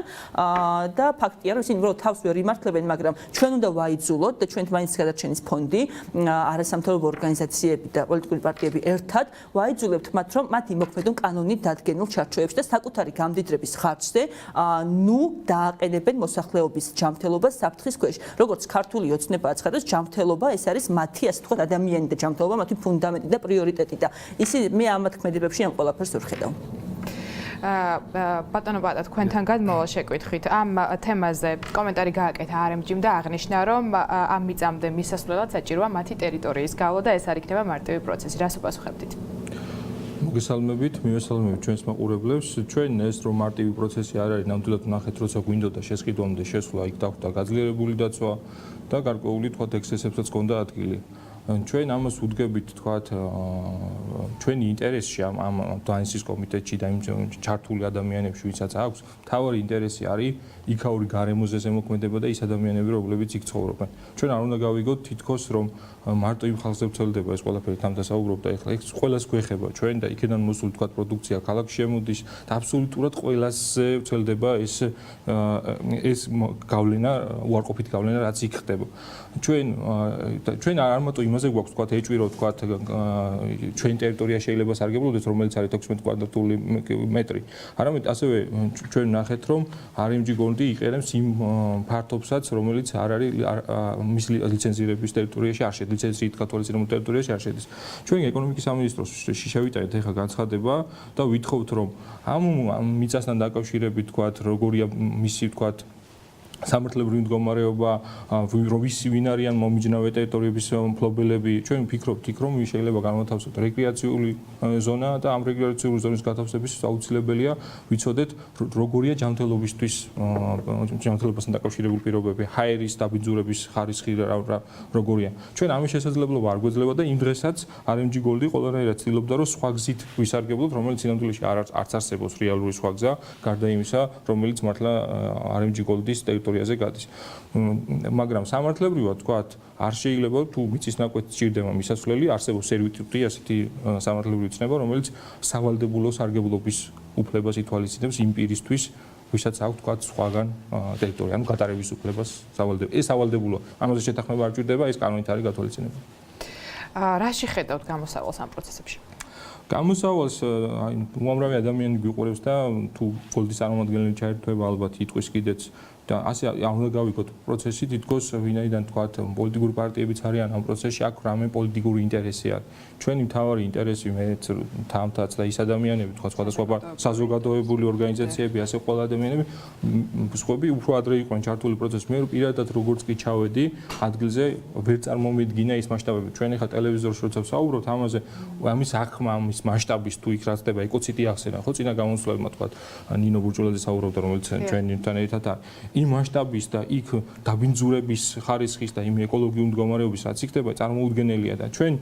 და ფაქტია რომ ისინი უბრალოდ თავს ვერ იმართლებენ მაგრამ ჩვენ უნდა ვაიძულოთ და ჩვენ მაინც გადარჩენის ფონდი არასამთავრობო ორგანიზაცია და პოლიტიკური პარტიები ერთად ვაიძულებთ მათ რომ მათ იმოქმედონ კანონით დადგენილ ჩარჩოებში და საკუთარი გამდიდრების ხარჯზე ნუ დააყენებენ მოსახლეობის ჯანმრთელობას საფრთხის ქვეშ როგორც ქართული ოცნება აცხადებს ჯანმრთელობა ეს არის მათი ასე ვთქვათ ადამიანი და ჯანმრთელობა მათი ფუნდამენტი და პრიორიტეტი და ისინი მე ამ მოქმედებებში ამ ყველაფერს ვერ ხედავ ბატონო ბატა თქვენთან გადმოვალ შეკვითხით ამ თემაზე კომენტარი გააკეთა RMG-მ და აღნიშნა რომ ამ მიწამდე მისასვლელად საჭიროა მათი ტერიტორიის გავლა და ეს არ იქნება მარტივი პროცესი. რას უპასუხებდით? მოგესალმებით, მივესალმებით ჩვენს მაყურებლებს. ჩვენ ეს რომ მარტივი პროცესი არ არის, ნამდვილად ვნახეთ, როცა გვინდოდა შესყიდვამდე შესვლა, იქ დახვდა გაძლიერებული დაცვა და გარკვეული თქვა ექსცესებსაც ჰქონდა ადგილი. ჩვენ ამას ვუდგებით თქვათ ჩვენი ინტერესში ამ დანსის კომიტეტში და იმ ჩართული ადამიანებში ვისაც აქვს მთავარი ინტერესი არის იქაური გარემოზე ზემოქმედება და ის ადამიანები რომლებიც იქ ცხოვრობენ ჩვენ არ უნდა გავიგოთ თითქოს რომ მარტო იმ ხალხზე ვრცელდება ეს ყველაფერი თან დასაუბრობ და ეხლა ეს ყველას გვეხება ჩვენ და იქიდან მოსული თქვათ პროდუქცია ქალაქში შემოდის და აბსოლუტურად ყველასზე ვრცელდება ეს გავლენა უარყოფითი გავლენა რაც იქ ხდება ჩვენ არ მარტო იმაზე გვაქვს თქვათ ეჭვი რომ თქვათ ჩვენი ტერიტორია შეიძლება სარგებლობდეს რომელიც არის 16 კვადრატული მეტრი არამედ ასევე ჩვენ ვნახეთ რომ RMG GOLD-ი იყენებს იმ ფართობსაც რომელიც არ არის მის ლიცენზირების ტერიტორიაში არ შედის ლიცენზიით გათვალისწინებულ ტერიტორიაში არ შედის ჩვენ ეკონომიკის სამინისტროში შევიტანეთ ახლა განცხადება და ვითხოვთ რომ ამ მიწასთან დაკავშირებით თქვათ როგორია მისი თქვათ სამართლებრივი მდგომარეობა ვინ არიან მომიჯნავე ტერიტორიების მფლობელები ჩვენ ვფიქრობთ იქ რომ შეიძლება განმათავსოთ რეკრეაციული ზონა და ამ რეკრეაციული ზონის გათავსების აუცილებელია ვიცოდეთ როგორია ჯანმრთელობისთვის ჯანმრთელობასთან დაკავშირებული პირობები ჰაერის დაბინძურების ხარისხი როგორია ჩვენ ამის შესაძლებლობა არ გვეძლება და იმ დღესაც RMG GOLD-ი ყველანაირად ცდილობდა რომ სხვა გზით ვისარგებლოთ რომელიც სინამდვილეში არც არსებობს რეალური სხვა გზა გარდა იმისა რომელიც მართლა RMG GOLD-ის ტერიტორიაზე გადის. მაგრამ სამართლებრივად თქვათ, არ შეიძლება თუ მიწის ნაკვეთი სჭირდება მისასვლელი, არსებობს სერვიტუტი, ასეთი სამართლებრივი ცნება, რომელიც სავალდებულო სარგებლობის უფლებას ითვალისწინებს იმ პირისთვის, ვისაც აქვს თქვათ სხვაგან ტერიტორია, ანუ გატარების უფლებას სავალდებულო. ეს სავალდებულო. ამაზე შეთანხმება არ ჭირდება, ეს კანონით არის გათვალისწინებული. რაში ხედავთ გამოსავალს ამ პროცესებში? გამოსავალს აი უამრავი ადამიანი გვიყურებს და თუ GOLD-ის წარმომადგენელი ჩაერთვება ალბათ იტყვის კიდეც და ასე უნდა გავიგოთ პროცესი თითქოს ვინაიდან თქვათ პოლიტიკური პარტიებიც არიან ამ პროცესში აქ რამე პოლიტიკური ინტერესი არის ჩვენი მთავარი ინტერესი მეც თამთაც და ის ადამიანები თქვათ სხვადასხვა საზოგადოებრივი ორგანიზაციები ასე ყველა ადამიანები სხვები უფრო ადრე იყვნენ ჩართული პროცესში მე პირადად როგორც კი ჩავედი ადგილზე ვერ წარმომიდგინა ის მასშტაბები ჩვენ ახლა ტელევიზორში როცა ვსაუბრობთ ამაზე ამის აღქმა ამის მასშტაბის თუ იქ რა ხდება ეკოციტი ახსენა ხო წინა გამოსვლებმა თქვათ ნინო ბურჭულაძე საუბრობდა რომელიც ჩვენთან ერთად არის იმ მასშტაბის და იქ დაბინძურების ხარისხის და იმ ეკოლოგიური მდგომარეობის რაც იქნება წარმოუდგენელია და ჩვენ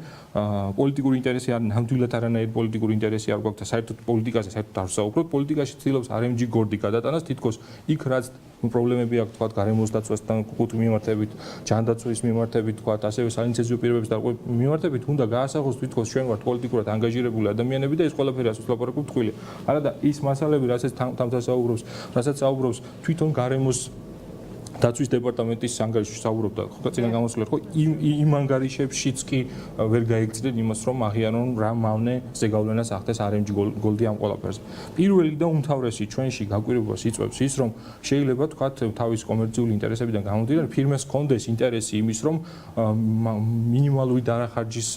პოლიტიკური ინტერესი არ ნამდვილად არანაირი პოლიტიკური ინტერესი არ გვაქვს და საერთოდ პოლიტიკაზე საერთოდ არ ვსაუბრობთ პოლიტიკაში ცდილობს RMG GOLD-ი გადატანას თითქოს იქ რაც პრობლემები აქვს თქვა გარემოს დაცვასთან კუთხით მიმართებით, ჯანდაცვის მიმართებით თქვა, ასევე სალიცენზიო პირობების დარღვევის მიმართებით უნდა გაასახოს თვითონ ჩვენ ვართ პოლიტიკურად ანგაჟირებული ადამიანები და ეს ყველაფერი ასაც ვლაპარაკობთ თქვილი. არა და ის მასალები, რასაც თამთასაუბრობს, რასაც საუბრობს თვითონ გარემოს დაცვის დეპარტამენტის ანგარიშში საუბრობდა ხო წინა გამოსვლით ხო იმ ანგარიშებშიც კი ვერ გაიგრძნენ იმას რომ აღიარონ რა მავნე ზეგავლენას ახდენს RMG GOLD-ი ამ ყველაფერზე. პირველი და უმთავრესი ჩვენში გაკვირვებას იწვევს ის რომ შეიძლება თქვათ თავის კომერციული ინტერესებიდან გამომდინარე ფირმას ჰქონდეს ინტერესი იმის რომ მინიმალური დანახარჯის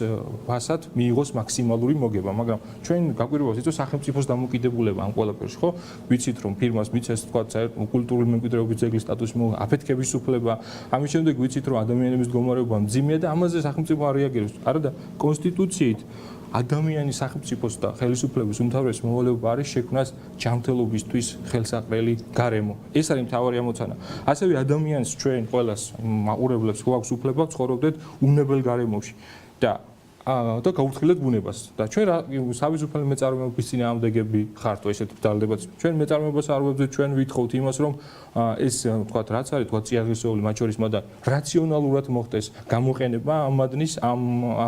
ფასად მიიღოს მაქსიმალური მოგება, მაგრამ ჩვენ გაკვირვებას იწვევს სახელმწიფოს დამოკიდებულება ამ ყველაფერში ხო ვიცით რომ ფირმას მიცეს თქვათ კულტურული მემკვიდრეობის ძეგლის სტატუსი აფეთქების უფლება, ამის შემდეგ ვიცით რომ ადამიანების მდგომარეობა მძიმეა და ამაზე სახელმწიფო არ რეაგირებს. არა და კონსტიტუციით ადამიანის სახელმწიფოს და ხელისუფლების უმთავრესი მოვალეობა არის შექმნას ჯანმრთელობისთვის ხელსაყრელი გარემო. ეს არის მთავარი ამოცანა. ასევე ადამიანს ჩვენ ყველას მაყურებლებს გვაქვს უფლება ცხოვრობდეთ უნებელ გარემოში და გაუთხილეთ ბუნებას და ჩვენ თავისუფალი მეწარმეობის წინააღმდეგები ხართ ესეთ ბრალდებაც ჩვენ მეწარმეობას არ ვებძეთ ჩვენ ვითხოვთ იმას რომ ეს თქვათ რაც არის თქვათ წიაღისეული მათ შორის მაგრამ რაციონალურად მოხდეს გამოყენება ამ მადნის ამ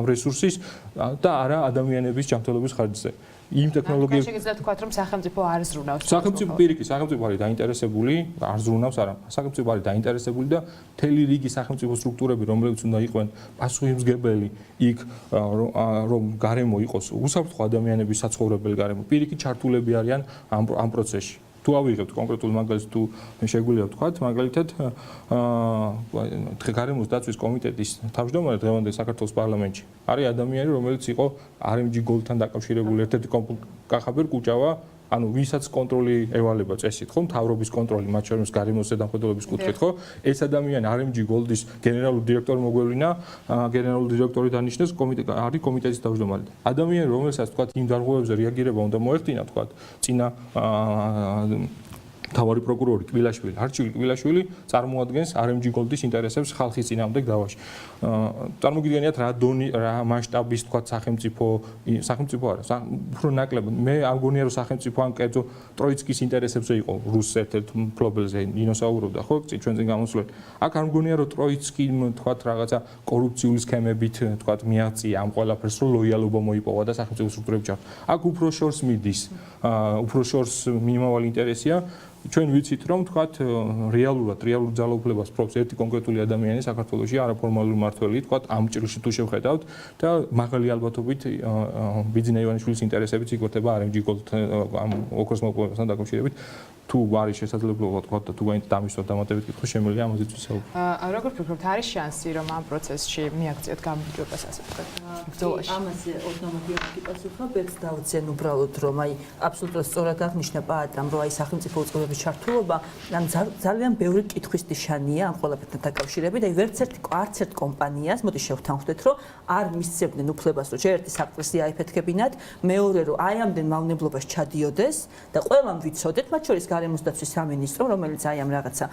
რესურსის და არა ადამიანების ჯანმრთელობის ხარჯზე იმ ტექნოლოგიებს შეიძლება თქვათ რომ სახელმწიფო არ ზრუნავს სახელმწიფო პირიქით სახელმწიფო არის დაინტერესებული არ ზრუნავს არა სახელმწიფო არის დაინტერესებული და მთელი რიგი სახელმწიფო სტრუქტურები რომლებიც უნდა იყვნენ პასუხისმგებელი იქ რომ გარემო იყოს უსაფრთხო ადამიანების საცხოვრებელი გარემო პირიქით ჩართულები არიან ამ პროცესში თუ ავიღებთ კონკრეტულ მაგალითს თუ შეგვიძლია ვთქვათ მაგალითად გარემოს დაცვის კომიტეტის თავმჯდომარე დღევანდელ საქართველოს პარლამენტში არის ადამიანი რომელიც იყო RMG GOLD-თან დაკავშირებული ერთ-ერთი კახაბერ კუჭავა ანუ ვისაც კონტროლი ევალება წესით ხო მთავრობის კონტროლი მათ შორის გარემოს ზედამხედველობის კუთხით ხო ეს ადამიანი RMG GOLD-ის გენერალური დირექტორი მოგვევლინა გენერალური დირექტორი დანიშნეს არის კომიტეტის თავმჯდომარე ადამიანი რომელსაც თქვა იმ დარღვევებზე რეაგირება უნდა მოეხდინა თქვა წინა თავარი პროკურორი კვილაშვილი, არჩილი კვილაშვილი წარმოადგენს RMG GOLD-ის ინტერესებს ხალხის წინააღმდეგ დავაში. წარმოგიდგენიათ რა დონი, რა მასშტაბის თქვა სახელმწიფო არა, უფრო ნაკლებად. მე ამგონია რომ სახელმწიფო ან კერძო ტროიცკის ინტერესებზე იყო რუს ერთ-ერთ მფლობელზე ინოსაურობდა, ხო? ჩვენ წინ გამოსვლით. აქ არ მგონია რომ ტროიცკი თქვა რაღაცა კორუფციული სქემებით თქვა მიაღწია ამ ყველაფერს რომ ლოიალობა მოიპოვა და სახელმწიფო სტრუქტურებში ჩართვა. აქ უფრო შორს მიდის, უფრო შორს მინიმალური ინტერესია ჩვენ ვიცით რომ თქვათ რეალურ ძალაუფლებას პრობს ერთი კონკრეტული ადამიანი საქართველოში არაფორმალური მმართველი თქვათ ამ ჭრილში თუ შევხედავთ და მაღალი ალბათობით ბიძინა ივანიშვილის ინტერესებიც იკვეთება RMG GOLD ამ ოქროს მოპოვებასთან დაკავშირებით თუ არის შესაძლებლობა თქვათ და თუ დამისვათ დამატებით კითხვა შემიძლია ამაზე ვისაუბროთ. როგორ ფიქრობთ არის შანსი რომ ამ პროცესში მიაღწიოთ გამარჯვებას ასე ვთქვათ ბრძოლაში? ამაზე 50% პასუხა ბედს დავძენ უბრალოდ რომ აი აბსოლუტურად სწორად აღნიშნა პაატამ რომ აი სახელმწიფო უწყებების ჩართულობა ან ძალიან ბევრი კითხვის ნიშანია ამ ყველაფერთან დაკავშირებით. აი არც ერთ კომპანიას მოდი შევთანხმდეთ რომ არ მისცემდნენ უფლებას რომ ერთი საყრისი აიფეთქებინათ, მეორე რომ აი ამდენ მავნებლობას ჩადიოდეს და ყველამ ვიცოდეთ მათ შორის გარემოს დაცვის სამინისტრო რომელიც აი ამ რაღაცა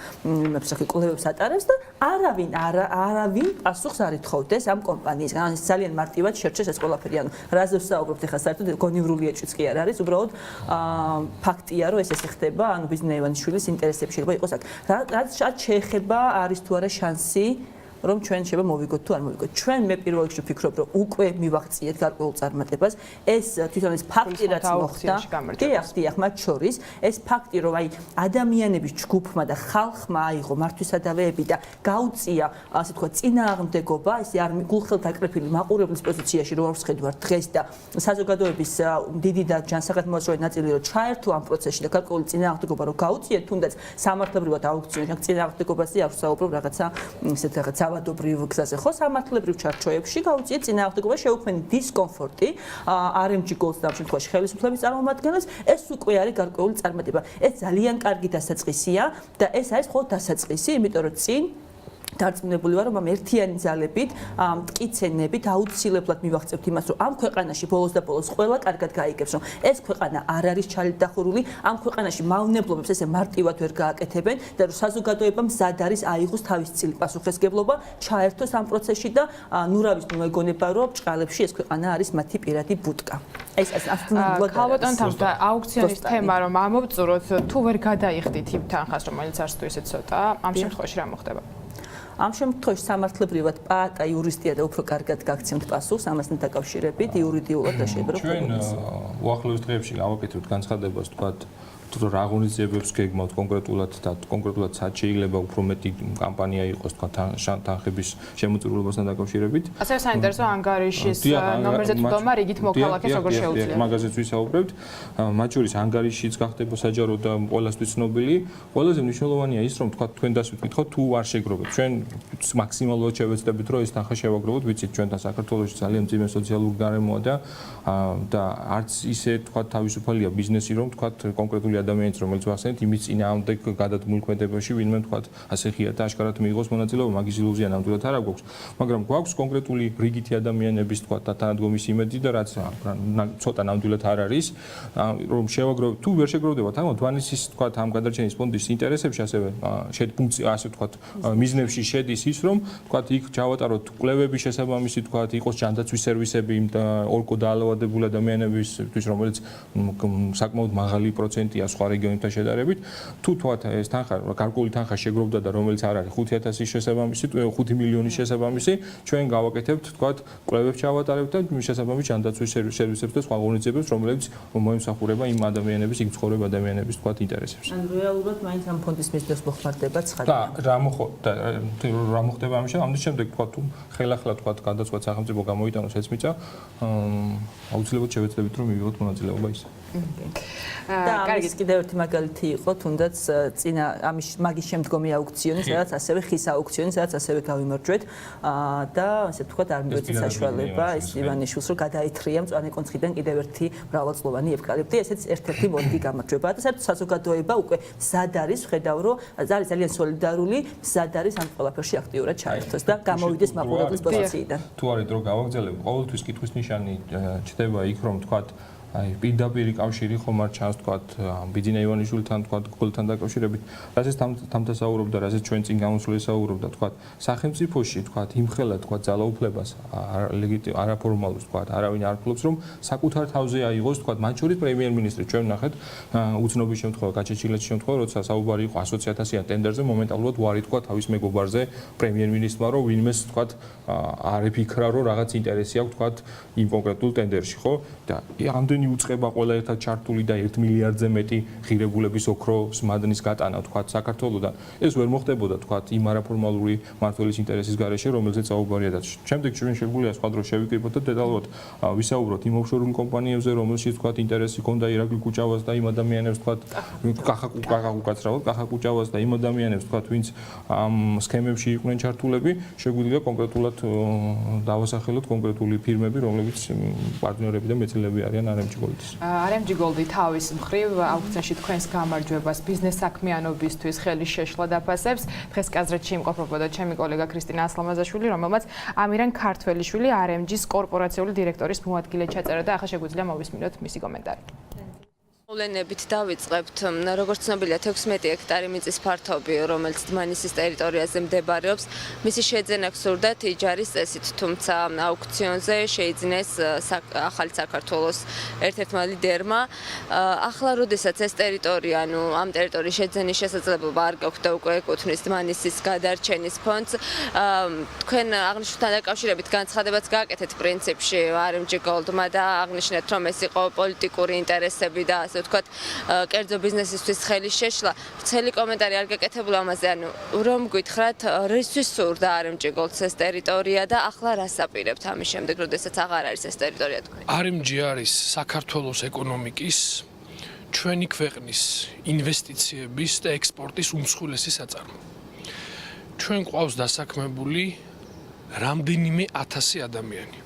კვლევებს ატარებს და არავინ პასუხს არ ითხოვდეს ამ კომპანიისგან. ანუ ძალიან მარტივად შერჩეს ეს ყველაფერი. ანუ რაზე ვსაუბრობთ ახლა საერთოდ გონივრული ეჭვიც კი არ არის, უბრალოდ ფაქტია რომ ეს ხდება, ანუ ბიძინა ივანიშვილის ინტერესებში შეიძლება იყოს აქ. რაც შეეხება არის თუ არა შანსი რომ ჩვენ შეიძლება მოვიგოთ თუ არ მოვიგოთ. ჩვენ მე პირველ რიგში ვფიქრობ რომ უკვე მივაღწიეთ გარკვეულ წარმატებას. ეს თვითონ ეს ფაქტი რაც მოხდა, დიახ, მათ შორის ეს ფაქტი რომ აი ადამიანების ჯგუფმა და ხალხმა აიღო მართვისადავეები და გაუწია ასე თქვა წინააღმდეგობა, ესე არ გულხელთ აკრეფილი მაყურებლის პოზიციაში რო არ ვხედავთ დღეს და საზოგადოების დიდი და ჯანსაღადმოწმე ნაწილი რო ჩაერთო ამ პროცესში და გარკვეული წინააღმდეგობა რო გაუწიეთ, თუნდაც სამართლებრივად აუქციონი, აქ წინააღმდეგობაზე არ ვსაუბრობ რაღაცა ისეთ რაღაცა საბადობრივ გზაზე ხო სამართლებრივ ჩარჩოებში გაუწიეთ წინააღმდეგობა შეუქმნით დისკომფორტი RMG GOLD-ს და ამ შემთხვევაში ხელისუფლების წარმომადგენლებს ეს უკვე არის გარკვეული წარმატება ეს ძალიან კარგი დასაწყისია და ეს არის მხოლოდ დასაწყისი იმიტომ რომ წინ დარწმუნებული ვარ, რომ ერთიანი ძალებით, მტკიცენებით აუცილებლად მივაღწევთ იმას, რომ ამ ქვეყანაში ბოლოს და ბოლოს ყველა კარგად გაიგებს, რომ ეს ქვეყანა არ არის ჩალით დახურული, ამ ქვეყანაში მავნებლობებს ესე მარტივად ვერ გააკეთებენ და რომ საზოგადოება მზად არის აიღოს თავის წილი პასუხისმგებლობა, ჩაერთოს ამ პროცესში და ნურავის მეგონება, რომ ბრჭყალებში ეს ქვეყანა არის მათი პირადი ბუტკა. ეს ასწავლებლად ქალბატონ თამთა აუქციონის თემა რომ ამოვწუროთ, თუ ვერ გადაიხდით იმ თანხას, რომელიც არც თუ ისე ცოტა, ამ შემთხვევაში რა მოხდება? ამ შემთხვევაში სამართლებრივად პაატა იურისტია და უფრო კარგად გაგცემთ პასუხს ამასთან დაკავშირებით იურიდიულად და შეიძლება ჩვენ უახლოეს დღეებში გავაკეთებთ განცხადებას თქვათ თუ რა ღონისძიებებს გეგმავთ კონკრეტულად და კონკრეტულად სად შეიძლება უფრო მეტი კამპანია იყოს თქვა თანხების შემოწირულობასთან დაკავშირებით. ასევე საინტერესო ანგარიშის ნომერზე თვითონმა რიგით მოქალაქეს როგორ შეუძლია. მაგაზეც ვისაუბრებთ. მათ შორის ანგარიშიც გახდება საჯარო და ყველასთვის ცნობილი. ყველაზე მნიშვნელოვანია ის რომ თქვა თქვენ დასვით გითხოთ თუ არ შეგრობთ. ჩვენ მაქსიმალურად შევეცდებით რომ ეს თანხა შევაგროვოთ, ვიცით ჩვენთან საქართველოში ძალიან მძიმე სოციალური გარემოა და არც ისე თქვა თავისუფალია ბიზნესი რომ თქვა კონკრეტული ადამიანს რომელიც ვახსენეთ იმის წინააღმდეგ გადადგმულქმედებაში ვინმე თქვა ასე ხია და აშკარად მიიღოს მონაწილეობა მაგის ილუზია ნამდვილად არ აქვს მაგრამ გვაქვს კონკრეტული რიგითი ადამიანების თქვა და თანადგომის იმედი და რაც ცოტა ნამდვილად არ არის რომ შევაგროვოთ თუ ვერ შეგროვდება თამო თვანისის თქვა ამ გადარჩენის ფონდის ინტერესებში ასევე ფუნქცია ასე თქვა მიზნებში შედის ის რომ თქვა იქ ჩავატაროთ კვლევების შესაბამისი თქვა იყოს ჯანდაცვის სერვისები იმ ორკო დაალოვადებულ ადამიანებისთვის რომელიც საკმაოდ მაღალი პროცენტია სხვა რეგიონებთან შედარებით თუ თქვათ ეს თანხა გარკვეული თანხა შეგროვდა და რომელიც არ არის 5000-ის შესაბამისი 5 მილიონის შესაბამისი ჩვენ გავაკეთებთ თქვათ კვლევებს ჩავატარებთ და შესაბამის ჯანდაცვის სერვისებს და სხვა ღონისძიებებს რომლებიც მოემსახურება იმ ადამიანების იქ ცხოვრებ ადამიანების თქვათ ინტერესებს. ან რეალურად მაინც ამ ფონდის მიზნებს მოხმარდება ცხადია. და რა მოხდება ამის შემდეგ თქვათ თუ ხელახლა თქვათ გადაწყვეტ სახელმწიფო გამოიტანოს ეს მიწა აუცილებლად შევეცდებით რომ მივიღოთ მონაწილეობა ის. და კარგი კიდევ ერთი მაგალითი იყო თუნდაც წინა ამის მაგის შემდგომი აუქციონი სადაც ასევე ხის აუქციონი სადაც ასევე გავიმარჯვეთ და ასე ვთქვათ არ მივეცეთ საშუალება ის ივანიშვილს რომ გადაითრია მწვანე კონცხიდან კიდევ ერთი მრავალწლოვანი ევკალიპტი ესეც ერთ-ერთი მოდი გამარჯვება და საერთოდ საზოგადოება უკვე მზად არის ვხედავ რომ არის ძალიან სოლიდარული მზად არის ამ ყველაფერში აქტიურად ჩაერთოს და გამოვიდეს მაყურებლის პოზიციიდან თუ არის დრო გავაგზავნებთ ყოველთვის კითხვის ნიშანი ჩდება იქ რომ ვთქვათ აი პირდაპირ კავშირი ხომ არ ჩანს თქვათ ბიძინა ივანიშვილთან თქვათ გოგოლთან დაკავშირებით რასაც თამთასაურობდა რასაც ჩვენ წინ გამოსვლისაურობდა თქვათ სახელმწიფოში თქვათ იმხელა თქვათ ძალაუფლებას არაფორმალურს თქვათ არავინ არ ფლობს რომ საკუთარ თავზე აიღოს თქვათ მათ შორის პრემიერ-მინისტრი ჩვენ ვნახეთ უცნობის შემთხვევა გაჩეჩილეთის შემთხვევა როცა საუბარი იყო 120.000-იან ტენდერზე მომენტალურად უარი თქვა თავის მეგობარზე პრემიერ-მინისტრმა რომ ვინმეს თქვათ არ იფიქრა რომ რაღაც ინტერესი აქვს თქვათ იმ კონკრეტულ ტენდერში ხო და ამდენი უწყება ყველა ერთად ჩართული და 1 მილიარდზე მეტი ღირებულების ოქროს მადნის გატანა თქვათ საქართველოსთან ეს ვერ მოხდებოდა თქვათ იმ არაფორმალური მმართველის ინტერესის გარეშე რომელზეც საუბარია და შემდეგ ჩვენ შეგვიძლია სხვა დროს შევიკრიბოთ და დეტალურად ვისაუბროთ იმ ოფშორულ კომპანიებზე რომელშიც თქვათ ინტერესი ჰქონდა ირაკლი კუჭავას და იმ ადამიანებს თქვათ კახა კუჭავას და იმ ადამიანებს თქვათ ვინც ამ სქემებში იყვნენ ჩართულები შეგვიძლია კონკრეტულად დავასახელოთ კონკრეტული ფირმები რომლებიც პარტნიორები და მეცნიერები არიან RMG GOLD-ის. RMG GOLD-ი თავის მხრივ აუქციონში თქვენს გამარჯვებას ბიზნეს საქმიანობისთვის ხელის შეშლა დაფასებს. დღეს კაზრეთში იმყოფებოდა ჩემი კოლეგა ქრისტინა ასლამაზაშვილი, რომელმაც ამირან ქართველიშვილი RMG-ის კორპორაციული დირექტორის მოადგილე ჩაწერა და ახლა შეგვიძლია მოვისმინოთ მისი კომენტარი. მოვლენებით დავიწყებთ. როგორც ცნობილია 16 ჰექტარი მიწის ფართობი, რომელიც დმანისის ტერიტორიაზე მდებარეობს, მისი შეძენა გსურდათ იჯარის წესით, თუმცა აუქციონზე შეიძინეს ახალი საქართველოს ერთ-ერთმა ლიდერმა. ახლა როდესაც ეს ტერიტორია, ამ ტერიტორიის შეძენის შესაძლებლობა არ გაქვთ და უკვე ეკუთვნის დმანისის გადარჩენის ფონდს, თქვენ აღნიშნულთან დაკავშირებით განცხადებაც გააკეთეთ პრინციპში RMG GOLD-მა და აღნიშნეთ, რომ ეს იყო პოლიტიკური ინტერესები და ვთქვათ, კერძო ბიზნესისთვის ხელის შეშლა. Ვრცელი კომენტარი არ გაკეთებულა ამაზე, რომ გითხრათ, რისთვის სურდა RMG GOLD-ს ეს ტერიტორია და ახლა რას აპირებთ ამის შემდეგ, როდესაც აღარ არის ეს ტერიტორია თქვენი? RMG არის საქართველოს ეკონომიკის, ჩვენი ქვეყნის ინვესტიციების და ექსპორტის უმსხვილესი საწარმო. ჩვენ ყავს დასაქმებული რამდენიმე 1000 ადამიანი.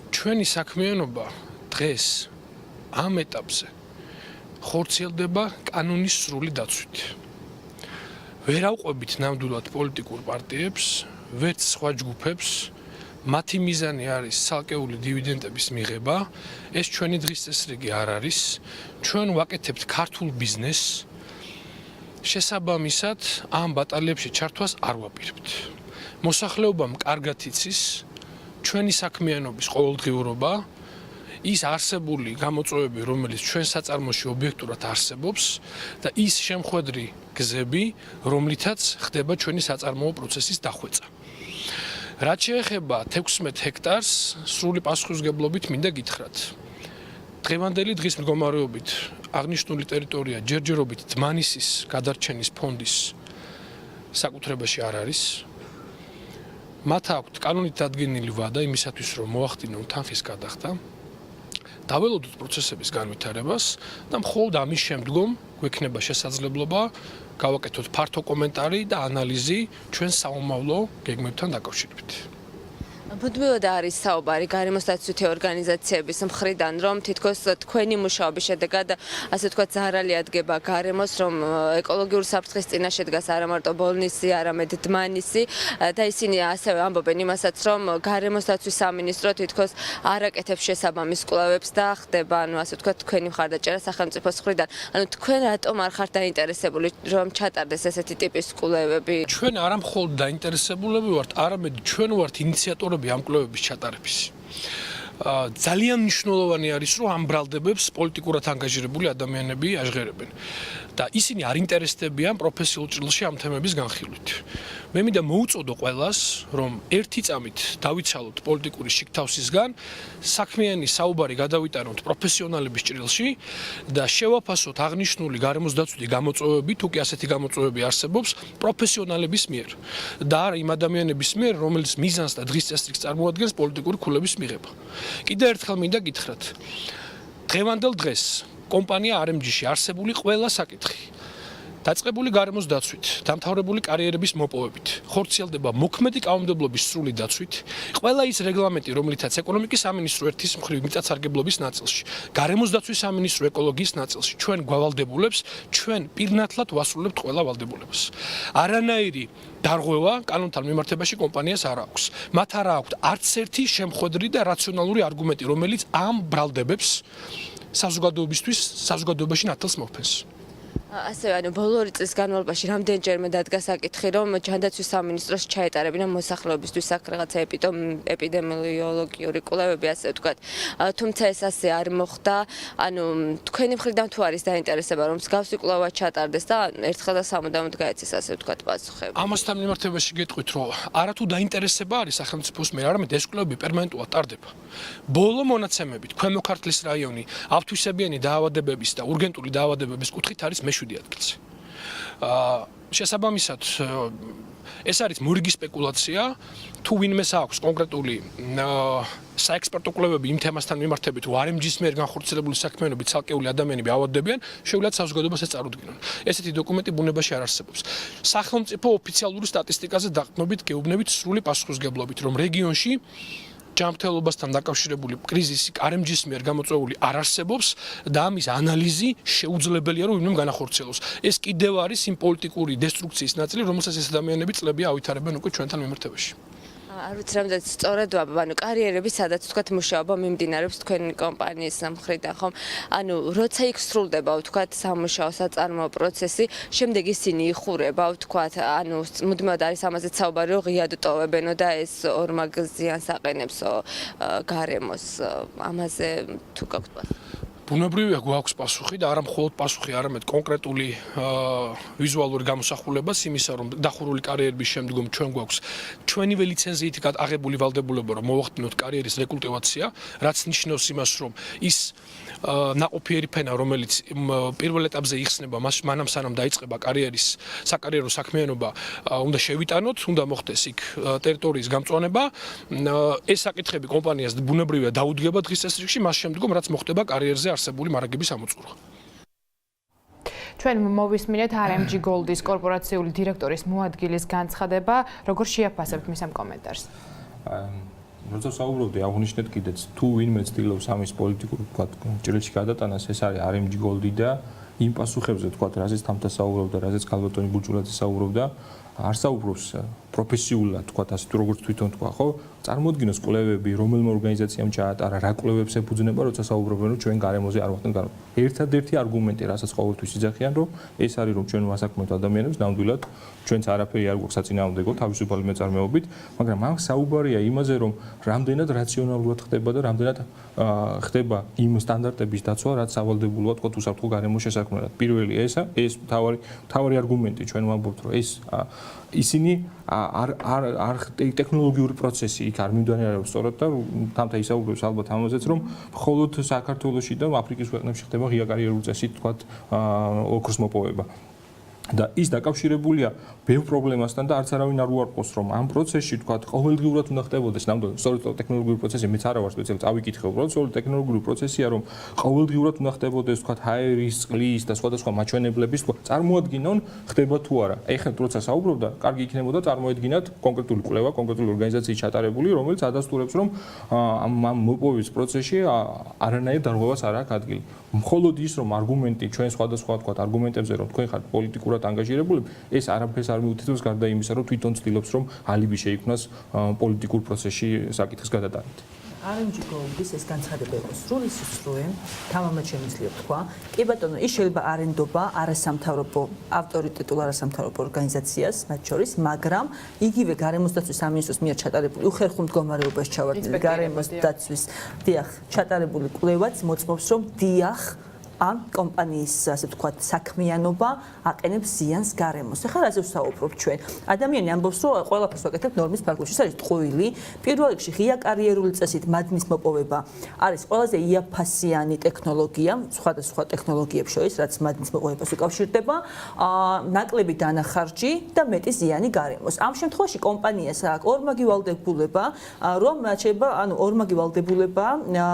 ჩვენი საქმიანობა დღეს ამ ეტაპზე ხორციელდება კანონის სრული დაცვით. ვერ ავყვებით ნამდვილად პოლიტიკურ პარტიებს, ვერც სხვა ჯგუფებს. მათი მიზანი არის ცალკეული დივიდენდების მიღება. ეს ჩვენი დღის წესრიგი არ არის. ჩვენ ვაკეთებთ ქართულ ბიზნესს. შესაბამისად, ამ ბატალიებში ჩართვას არ ვაპირებთ. მოსახლეობამ კარგად იცის ჩვენი საქმიანობის ყოველდღიურობა, ის არსებული გამოწვევები, რომელიც ჩვენ საწარმოში ობიექტურად არსებობს და ის შემხვედრი გზები, რომლითაც ხდება ჩვენი საწარმოო პროცესის დახვეწა. რაც შეეხება 16 ჰექტარს, სრული პასუხისმგებლობით მინდა გითხრათ. დღევანდელი დღის მდგომარეობით აღნიშნული ტერიტორია ჯერჯერობით დმანისის გადარჩენის ფონდის საკუთრებაში არ არის. მათ აქვთ კანონით დადგენილი ვადა იმისათვის, რომ მოახდინონ თანხის გადახდა. დაველოდოთ პროცესების განვითარებას და მხოლოდ ამის შემდგომ გვექნება შესაძლებლობა გავაკეთოთ ფართო კომენტარი და ანალიზი ჩვენ საომავლო გეგმებთან დაკავშირებით. მუდმივად არის საუბარი გარემოსდაცვითი ორგანიზაციების მხრიდან, რომ თითქოს თქვენი მუშაობის შედეგად, ასე ვთქვათ, ზარალი ადგება გარემოს, რომ ეკოლოგიური საფრთხის წინაშე დგას არა მარტო ბოლნისი, არამედ დმანისი და ისინი ასევე ამბობენ იმასაც, რომ გარემოსდაცვის სამინისტრო თითქოს არ აკეთებს შესაბამის კვლევებს და ხდება, ასე ვთქვათ, თქვენი მხარდაჭერა სახელმწიფოს მხრიდან. თქვენ რატომ არ ხართ დაინტერესებული, რომ ჩატარდეს ესეთი ტიპის კვლევები? ჩვენ არა მხოლოდ დაინტერესებულები ვართ, არამედ ჩვენ ვართ ინიციატორები ამ კვლევების ჩატარების. ძალიან მნიშვნელოვანი არის, რომ ამ ბრალდებებს პოლიტიკურად ანგაჟირებული ადამიანები აჟღერებენ და ისინი არ ინტერესდებიან პროფესიულ ჭრილში ამ თემების განხილვით. მე მინდა მოუწოდო ყველას, რომ ერთი წამით დავიცალოთ პოლიტიკური შიგთავსისგან, საქმიანი საუბარი გადავიტანოთ პროფესიონალების ჭრილში და შევაფასოთ აღნიშნული გარემოსდაცვითი გამოწვევები, თუ კი ასეთი გამოწვევები არსებობს, პროფესიონალების მიერ და არა იმ ადამიანების მიერ, რომელიც მიზანს და დღის წესრიგს წარმოადგენს პოლიტიკური ქულების მიღება. კიდევ ერთხელ მინდა გითხრათ. დღევანდელ დღეს კომპანია RMG-ში არსებული ყველა საკითხი დაწყებული გარემოს დაცვით, დამთავრებული კარიერების მოპოვებით, ხორციელდება მოქმედი კანონმდებლობის სრული დაცვით, ყველა ის რეგლამენტი, რომლითაც ეკონომიკის სამინისტრო ერთის მხრივ მიწათსარგებლობის ნაწილში, გარემოს დაცვის სამინისტრო ეკოლოგიის ნაწილში, ჩვენ გვავალდებულებს, ჩვენ პირნათლად ვასრულებთ ყველა ვალდებულებას. არანაირი დარღვევა კანონთან მიმართებაში კომპანიას არ აქვს. მათ არ აქვთ არც ერთი შემხვედრი და რაციონალური არგუმენტი, რომელიც ამ ბრალდებებს საზოგადოებაში ნათელს მოფენს. ასევე ბოლო 2 წლის განმავლობაში რამდენჯერმე დადგა საკითხი, რომ ჯანდაცვის სამინისტროს ჩაეტარებინა მოსახლეობისთვის აქ რაღაცა ეპიდემიოლოგიური კვლევები, ასე ვთქვათ. თუმცა ეს ასე არ მოხდა. თქვენი მხრიდან თუ არის დაინტერესება, რომ მსგავსი კვლევა ჩატარდეს და ერთხელ და სამუდამოდ გაეცეს, ასე ვთქვათ, პასუხები. ამასთან მიმართებაში გეტყვით, რომ არათუ დაინტერესება არის სახელმწიფოს მიერ, არამედ ეს კვლევები პერმანენტულად ტარდება. ბოლო მონაცემებით ქვემო ქართლის რაიონი ავთვისებიანი დაავადებების და урგენტული დაავადებების კუთხით არის მე-7 ადგილზე. შესაბამისად, ეს არის მორიგი სპეკულაცია, თუ ვინმეს აქვს კონკრეტული საექსპერტო კვლევები იმ თემასთან მიმართებით, რომ RMG-ის მიერ განხორციელებული საქმიანობით ცალკეული ადამიანები ავადდებიან, შეუძლიათ საზოგადოებას ეს წარუდგინონ. ესეთი დოკუმენტი ბუნებაში არ არსებობს. სახელმწიფო ოფიციალური სტატისტიკაზე დაყრდნობით გეუბნებით სრული პასუხისმგებლობით, რომ რეგიონში ჯანმრთელობასთან დაკავშირებული კრიზისი RMG-ის მიერ გამოწვეული არ არსებობს და ამის ანალიზი შეუძლებელია, რომ ვინმე განახორციელოს. ეს კიდევ არის იმ პოლიტიკური დესტრუქციის ნაწილი, რომელსაც ეს ადამიანები წლები ავითარებენ უკვე ჩვენთან მიმართებაში. არ ვიცი რამდენად სწორად ვაბა, კარიერები სადაც ვთქვათ მუშაობა მიმდინარეობს თქვენი კომპანიის მხრიდან, ხომ? როცა იქ სრულდება, ვთქვათ, სამუშაო საწარმოო პროცესი, შემდეგ ისინი იხურება, ვთქვათ, მუდმივად არის ამაზე საუბარი, რომ ღიად ტოვებენო და ეს ორმაგ ზიანს აყენებსო გარემოს. ამაზე თუ გაქვთ პასუხი? ბუნებრივია გვაქვს პასუხი და არა მხოლოდ პასუხი, არამედ კონკრეტული ვიზუალური გამოსახულებაც იმისა, რომ დახურული კარიერების შემდგომ ჩვენ გვაქვს ჩვენივე ლიცენზიით აღებული ვალდებულება, რომ მოვახდინოთ კარიერის რეკულტივაცია, რაც ნიშნავს იმას, რომ ის ნაყოფიერი ფენა, რომელიც პირველ ეტაპზე იხსნება, მანამ სანამ დაიწყება კარიერის საკარიერო საქმიანობა, უნდა შევიტანოთ, უნდა მოხდეს იქ ტერიტორიის გამწვანება. ეს საკითხები კომპანიას ბუნებრივია დაუდგება დღის წესრიგში, მას შემდგომ რაც მოხდება კარიერზე არსებული მარაგების ამოწურვა. ჩვენ მოვისმინეთ RMG GOLD-ის კორპორაციული დირექტორის მოადგილის განცხადება, როგორ შეაფასებთ მის ამ კომენტარს? როცა საუბრობდი, აღნიშნეთ კიდეც, თუ ვინმე ცდილობს ამის პოლიტიკურ ჭრილში გადატანას, ეს არის RMG GOLD-ი და იმ პასუხებზე თქვა, რაზეც თამთა საუბრობდა, რაზეც ქალბატონი ბურჯულაძე საუბრობდა, არ საუბრობს პროფესიულად თქვა, ასე თუ როგორც თვითონ თქვა, ხო? წარმოუდგინოს კვლევები, რომელმა ორგანიზაციამ ჩაატარა, რა კვლევებს ეფუძნება, როცა საუბრობენ, რომ ჩვენ გარემოზე არ ვახდენ გარემო. ერთადერთი არგუმენტი, რასაც ყოველთვის იძახიან, რომ ეს არის, რომ ჩვენ ვასაქმებთ ადამიანებს, ნამდვილად ჩვენც არაფერი არ გვაქვს საწინააღმდეგო თავისუფალი მეწარმეობით, მაგრამ ამ საუბარია იმაზე, რომ რამდენად რაციონალურად ხდება და რამდენად ხდება იმ სტანდარტების დაცვა, რაც სავალდებულოა თქვა უსაფრთხო გარემოს შესაქმნელად. პირველი ეს თავარი არგუმენტი ჩვენ ვამბობთ, რომ ეს ისინი არ ტექნოლოგიური პროცესი იქ არ მიმდინარეობს სწორად და თამთა ისაუბრებს ალბათ ამაზეც, რომ მხოლოდ საქართველოში და აფრიკის ქვეყნებში ხდება ღია კარიერული წესით თქვა ოქროს მოპოვება. და ის დაკავშირებულია ბევრ პრობლემასთან და არც არავინ არ უარყოს, რომ ამ პროცესში თქვა ყოველდღიურად უნდა ხდებოდეს ნამდვილად სწორედ ტექნოლოგიური პროცესი, მეც არა ვარ სპეციალისტი, წავიკითხე უბრალოდ, სწორედ ტექნოლოგიური პროცესია, რომ ყოველდღიურად უნდა ხდებოდეს თქვა ჰაერის, წყლის და სხვადასხვა მაჩვენებლების თქვა წარმოადგინონ, ხდება თუ არა. ეხლა როცა საუბრობდა, კარგი იქნებოდა წარმოედგინათ კონკრეტული კვლევა, კონკრეტული ორგანიზაციის ჩატარებული, რომელიც ადასტურებს, რომ ამ მოპოვის პროცესში არანაირ დარღვევას არ აქვს ადგილი. მხოლოდ ის, რომ არგუმენტი ჩვენ სხვადასხვა თქვა არგუმენტებზე, რომ თქვენ ხართ პოლიტიკურად ანგაჟირებული, ეს არაფერს არ მიუთითებს გარდა იმისა, რომ თვითონ ცდილობს, რომ ალიbi შეიქმნას პოლიტიკურ პროცესში საკითხის გადატანით. RMG GOLD-ის ეს განცხადება იყო სრული სისწრუე, თამამად შემიძლია თქვა. კი ბატონო, ის შეიძლება არ ენდობა არასამთავრობო ავტორიტეტულ არასამთავრობო ორგანიზაციას, მათ შორის, მაგრამ იგივე გარემოს დაცვის სამინისტროს მიერ ჩატარებული უხერხულ მდგომარეობაში ჩავარდნილი გარემოს დაცვის ჩატარებული კვლევაც მოწმობს, რომ დიახ ამ კომპანიის ასე ვთქვათ საქმიანობა აყენებს ზიანს გარემოს. ეხლა რაზე ვსაუბრობ ჩვენ? ადამიანი ამბობს, რომ ყველაფერს ვაკეთებ ნორმის ფარგლებში. ეს არის ტყუილი. პირველ რიგში ღია კარიერული წესით მადნის მოპოვება არის ყველაზე იაფასიანი ტექნოლოგია, სხვადასხვა ტექნოლოგიებს შორის, რაც მადნის მოპოვებას უკავშირდება, ნაკლები დანახარჯი და მეტი ზიანი გარემოს. ამ შემთხვევაში კომპანიას აქვს ორმაგი ვალდებულება, რომ შეიძლება, ორმაგი ვალდებულება,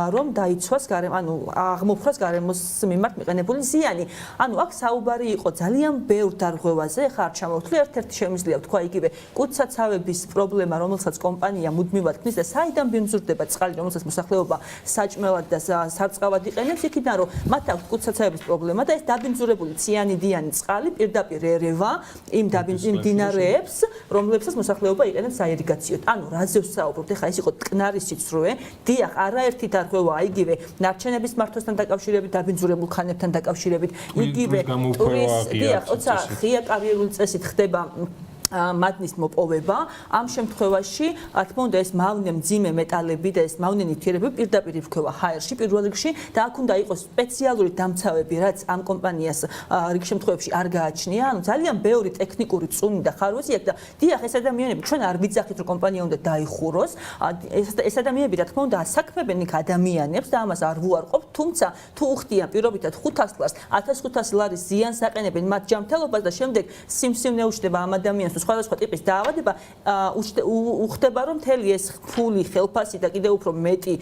რომ დაიცვას აღმოფხვრას გარემოს მიმართ მიყენებული ზიანი. აქ საუბარი იყო ძალიან ბევრ დარღვევაზე, ხა არ ჩამოვთვლი, ერთ-ერთი შემიძლია თქვა იგივე კუცაცავების პრობლემა, რომელსაც კომპანია მუდმივად ქმნის და საიდან ბინძურდება წყალი, რომელსაც მოსახლეობა საჭმელად და სარწყავად იყენებს, იქიდან რომ მათ აქვს კუცაცავების პრობლემა და ეს დაბინძურებული ციანიდიანი წყალი პირდაპირ ერევა იმ მდინარეებს, რომლებსაც მოსახლეობა იყენებს საირიგაციოდ. რაზე ვსაუბრობთ? ეხა ეს იყო ტკნარი სიცრუე. დიახ, არაერთი დარღვევაა იგივე ნარჩენების მართვასთან დაკავშირებით, დაბინძურებულ ხანებთან დაკავშირებით, იგივე ღია კარიერული წესით ხდება მადნის მოპოვება. ამ შემთხვევაში, რა თქმა უნდა, ეს მავნე მძიმე მეტალები და ეს მავნე ნივთიერებები პირდაპირ ირქვევა ჰაერში პირველ რიგში და აქ უნდა იყოს სპეციალური დამცავები, რაც ამ კომპანიას რიგ შემთხვევებში არ გააჩნია. ძალიან ბევრი ტექნიკური წუნი და ხარვეზი აქვს და დიახ, ეს ადამიანები ჩვენ არ ვიძახით, რომ კომპანია უნდა დაიხუროს. ეს ადამიანები, რა თქმა უნდა, ასაქმებენ იქ ადამიანებს და ამას არ ვუარყოფთ, თუმცა თუ უხდიან პირობითად 500 ლარს, 1500 ლარის ზიანს აყენებენ მათ ჯანმრთელობას და შემდეგ სიმსივნე უჩნდება ამ ადამიანს სხვადასხვა ტიპის დაავადება, უხდება, რომ მთელი ეს ფული, ხელფასი და კიდევ უფრო მეტი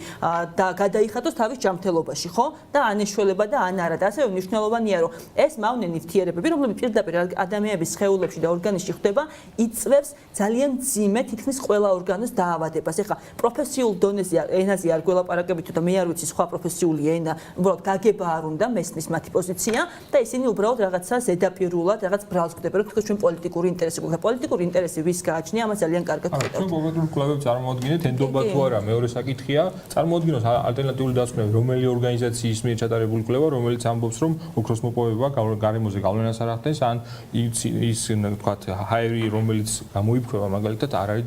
და გადაიხადოს თავის ჯანმრთელობაში, ხო? და ანეშველება და ან არა. და ასევე მნიშვნელოვანია, რომ ეს მავნე ნივთიერებები, რომლებიც პირდაპირ ადამიანების სხეულებში და ორგანიზმში ხდება, იწვევს ძალიან მძიმე თითქმის ყველა ორგანოს დაავადებას. ეხლა პროფესიულ დონეზე ენაზე არ გველაპარაკებით და მე არ ვიცი სხვა პროფესიული ენა, უბრალოდ გაგება არ უნდა მესმის მათი პოზიცია და ისინი უბრალოდ რაღაცა ზედაპირულად, რაღაც ბრალს ხდება, რომ თქვენ პოლიტიკური ინტერესი გვაქვს. პოლიტიკური ინტერესი ვის გააჩნია, ამას ძალიან კარგად ხედავთ. ჩვენ კონკრეტულ კვლევებს წარმოადგენთ, ენდობა თუ არა, მეორე საკითხია, წარმოადგენთ ალტერნატიული დასკვნები, რომელი ორგანიზაციის მიერ ჩატარებული კვლევა, რომელიც ამბობს, რომ ოქროს მოპოვება გარემოზე გავლენას არ ახდენს, ან ის ვთქვათ, ჰაერი, რომელიც გამოიფქვევა, მაგალითად, არ არის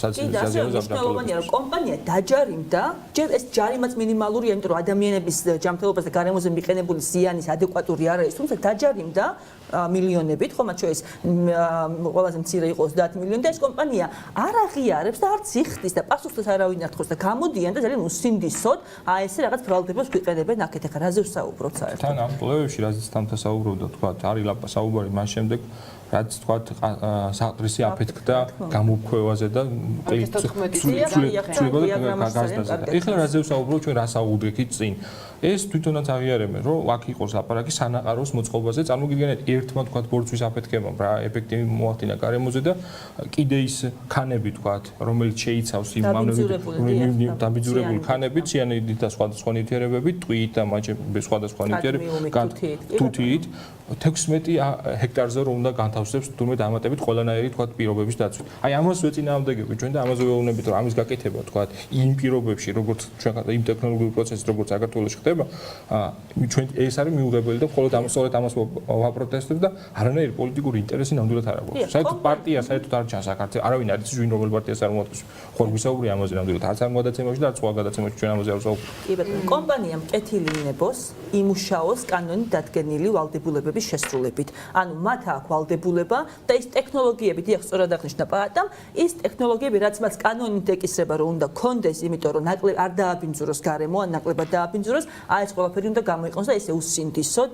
საზიანო მნიშვნელოვანია, რომ კომპანია დაჯარიმდა, ჯერ ეს ჯარიმაც მინიმალურია, იმიტომ რომ ადამიანების ჯანმრთელობას და გარემოზე მიყენებული ზიანის ადეკვატური არ არის, თუმცა დაჯარიმდა მილიონებით, ხო, მათ შორის ყველაზე მცირე იყო 30 მილიონი და ეს კომპანია არ აღიარებს და არც იხდის და პასუხს არავინ არ თხოვს და გამოდიან და ძალიან უსინდისოდ ესე რაღაც ბრალდებას გვიყენებენ აქეთ. ახლა რაზე ვსაუბრობთ საერთოდ? თან ამ კვლევებში რაზეც თამთა საუბრობდა, თქვა, არის საუბარი მას შემდეგ რაც თქვათ საყდრისი აფეთქდა გამოფქვევაზე და ეხლა რაზე ვსაუბრობ ჩვენ რას აღვდგეთ წინ ეს თვითონაც აღიარებენ რომ აქ იყოს ლაპარაკი სანაყაროს მოწყობაზე წარმოგიდგენთ ერთმა თქვათ ბორცვის აფეთქებამ რა ეფექტი მოახდინა გარემოზე და კიდე ის ქანები თქვათ რომელიც შეიცავს იმ დაბიძურებული ქანები ციანიდით და სხვადასხვა ნივთიერებებით ტყვიით და სხვადასხვა ნივთიერებებით თუთიით 16 ჰექტარზე რომ უნდა განთავსებს თურმე დამატებით ყველანაირი თქვათ პირობების დაცვით. აი ამას ვეწინააღმდეგებით ჩვენ და ამაზე ვეუბნებით რომ ამის გაკეთება თქვათ იმ პირობებში როგორც ჩვენ იმ ტექნოლოგიური პროცესი როგორც საქართველოში ხდება ჩვენ ეს არის მიუღებელი და მხოლოდ სწორედ ამას ვაპროტესტებთ და არანაირი პოლიტიკური ინტერესი ნამდვილად არ აქვს. საერთოდ პარტია საერთოდ არ ჩანს საქართველოს არავინ არ იცის ვინ რომელ პარტიას არ მოაწვის. ხო ვისაუბრია ამაზე ნამდვილად არც ამ გადაცემაში და არც სხვა გადაცემაში ჩვენ ამაზე არ ვსაუბრობთ. კი ბატონო კომპანიამ კეთილი ინებოს იმუშაოს კანონით დადგენილი ვალდებულებების შესრულებით. ანუ მათ აქვს ვალდებულება და ის ტექნოლოგიები, დიახ, სწორად აღნიშნა პაატამ, ის ტექნოლოგიები, რაც მას კანონით ეკისრება, რომ უნდა კონდეს, იმიტომ რომ ნაკლებ არ დააბინძუროს გარემო, ან ნაკლებად დააბინძუროს, აი ეს ყველაფერი უნდა გამოიყენოს და ესე უსინდისოდ,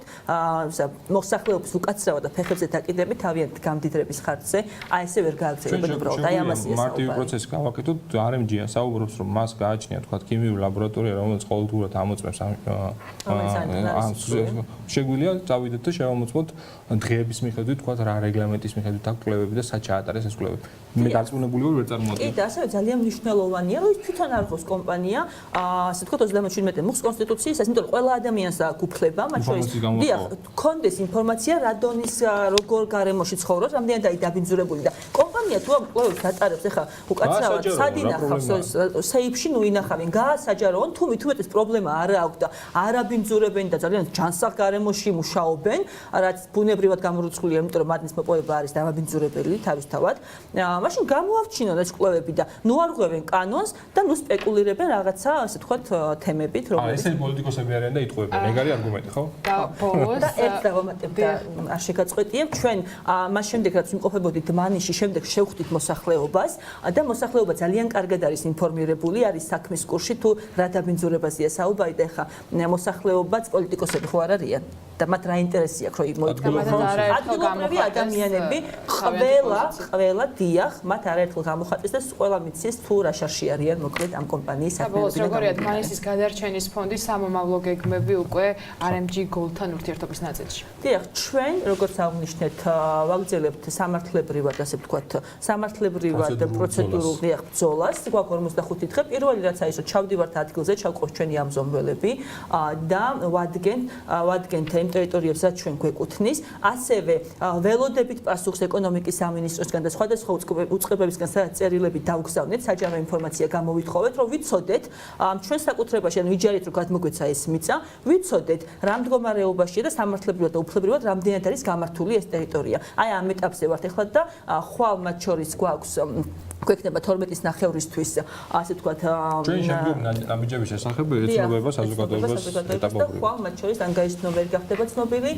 მოსახლეობის უკაცრავად და ფეხებზე დაკიდებით თავიანთი გამდიდრების ხარჯზე, აი ესე ვერ გააგრძელებენ უბრალოდ. აი ამასია საუბარი. მარტივი პროცესი გავაკეთოთ, RMG-ია საუბრობს, რომ მას გააჩნია, თქვათ, ქიმიური ლაბორატორია, რომელიც ყოველდღურად ამოწმებს შეგვიძლია წავიდეთ და შევამოწმოთ დღეების მიხედვით, თქვათ, რა რეგლამენტის მიხედვით აქვს კვლევები და სად ჩაატარეს ეს კვლევები. მე დარწმუნებული ვარ, ვერ წარმოადგენს. კი, და ასევე ძალიან მნიშვნელოვანია, რომ ის თვითონ არ ხოს კომპანია, ასე ვთქვათ, 37 მუხს კონსტიტუციის, იმიტომ რომ ყველა ადამიანს აქვს უფლება, მათ შორის, დიახ, კონდეს ინფორმაცია, რა დონის როგორ გარემოში ცხოვრობს, რამდენად არის დაბინძურებული და კომპანია თუ ამ კვლევებს ატარებს, ეხლა უკაცრავად სად ინახავს სეიფში, ნუ ინახავენ, გაასაჯაროონ, თუ მithumetes პრობლემა არ აქვს და არ აბინძურებენ და ძალიან ჯანსაღ გარემოში მუშაობენ, რაც ბუნებრივად გამორიცხულია, იმიტომ რომ მათთვის მოპოვება არის დამაბინძურებელი თავისთავად. მაშინ გამოავჩინონ ეს კვლევები და ნუ არ ღვევენ კანონს და ნუ სპეკულირებენ რაღაცა, ასე ვთქვათ, თემებით, რომელიც ესენი პოლიტიკოსები არიან და იტყუებენ. ეგ არის არგუმენტი, ხო? და ბოლოს და ერთ დავამატებ და არ შეგაწყვეტიებ, ჩვენ მას შემდეგ რაც ვიმყოფებოდით მანიში, შემდეგ შევხვდით მოსახლეობას და მოსახლეობა ძალიან კარგად არის ინფორმირებული, არის საქმის კურსში თუ რა დაბინძურებაზეა საუბარი და ეხა მოსახლეობაც პოლიტიკოსები ხო არ არიან და მათ რა ინტერესი აქვს რომ მოიწყოს ადგილობრივი ადამიანები ყველა დიახ მათ არაერთხელ გამოხატეს და ყველა მიცეს თუ რა შარში არიან მოკლედ ამ კომპანიის საქმეები. როგორია მანისის გადარჩენის ფონდის სამომავლო გეგმები უკვე RMG GOLD-თან ურთიერთობის ნაწილში? დიახ, ჩვენ როგორც აღნიშნეთ, ვაგრძელებთ სამართლებრივად, ასე ვთქვათ, სამართლებრივად პროცედურულ დიახ ბრძოლას. გვაქვს 45 დღე. პირველი რაც არის რომ ჩავდივართ ადგილზე, ჩავყავთ ჩვენი ამზომველები და ვადგენთ იმ ტერიტორიებს, რაც ჩვენ გვეკუთვნის, ასევე ველოდებით პასუხს ეკონომიკის სამინისტროსგან და სხვადასხვა უწყებებისგან სადაც წერილები დავგზავნეთ, საჯარო ინფორმაცია გამოვითხოვეთ, რომ ვიცოდეთ ჩვენ საკუთრებაში, ანუ ვიჯარით რომ გადმოგვეცა ეს მიწა, ვიცოდეთ რა მდგომარეობაშია და სამართლებრივად და უფლებრივად რამდენად არის გამართული ეს ტერიტორია. აი ამ ეტაპზე ვართ ახლა და ხვალ მათ შორის გვაქვს გვექნება 12-ის ნახევრისთვის, ასე ვთქვათ, ჩვენ შემდგომ ნაბიჯების შესახებ ეცნობება საზოგადოებას ეტაპობრივად. ხვალ მათ შორის ანგარიშის ნომერი გახდება ცნობილი,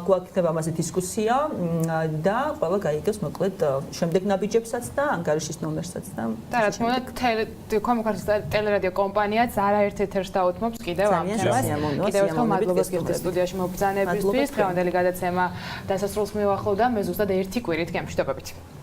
გვაქვს ამაზე დისკუსია და ყველა გაიგებს მოკლედ შემდეგ ნაბიჯებსაც და ანგარიშის ნომერსაც და რა თქმა უნდა, კომუნიკაციის ტელერადიო კომპანიაც არაერთ ეთერს დაუთმობს კიდევ ამ თემას. კიდევ ერთხელ მადლობა გიხდით სტუდიაში მობრძანებისთვის. დღევანდელი გადაცემა დასასრულს მივახლოვდა, მე ზუსტად 1 კვირით გემშვიდობებით.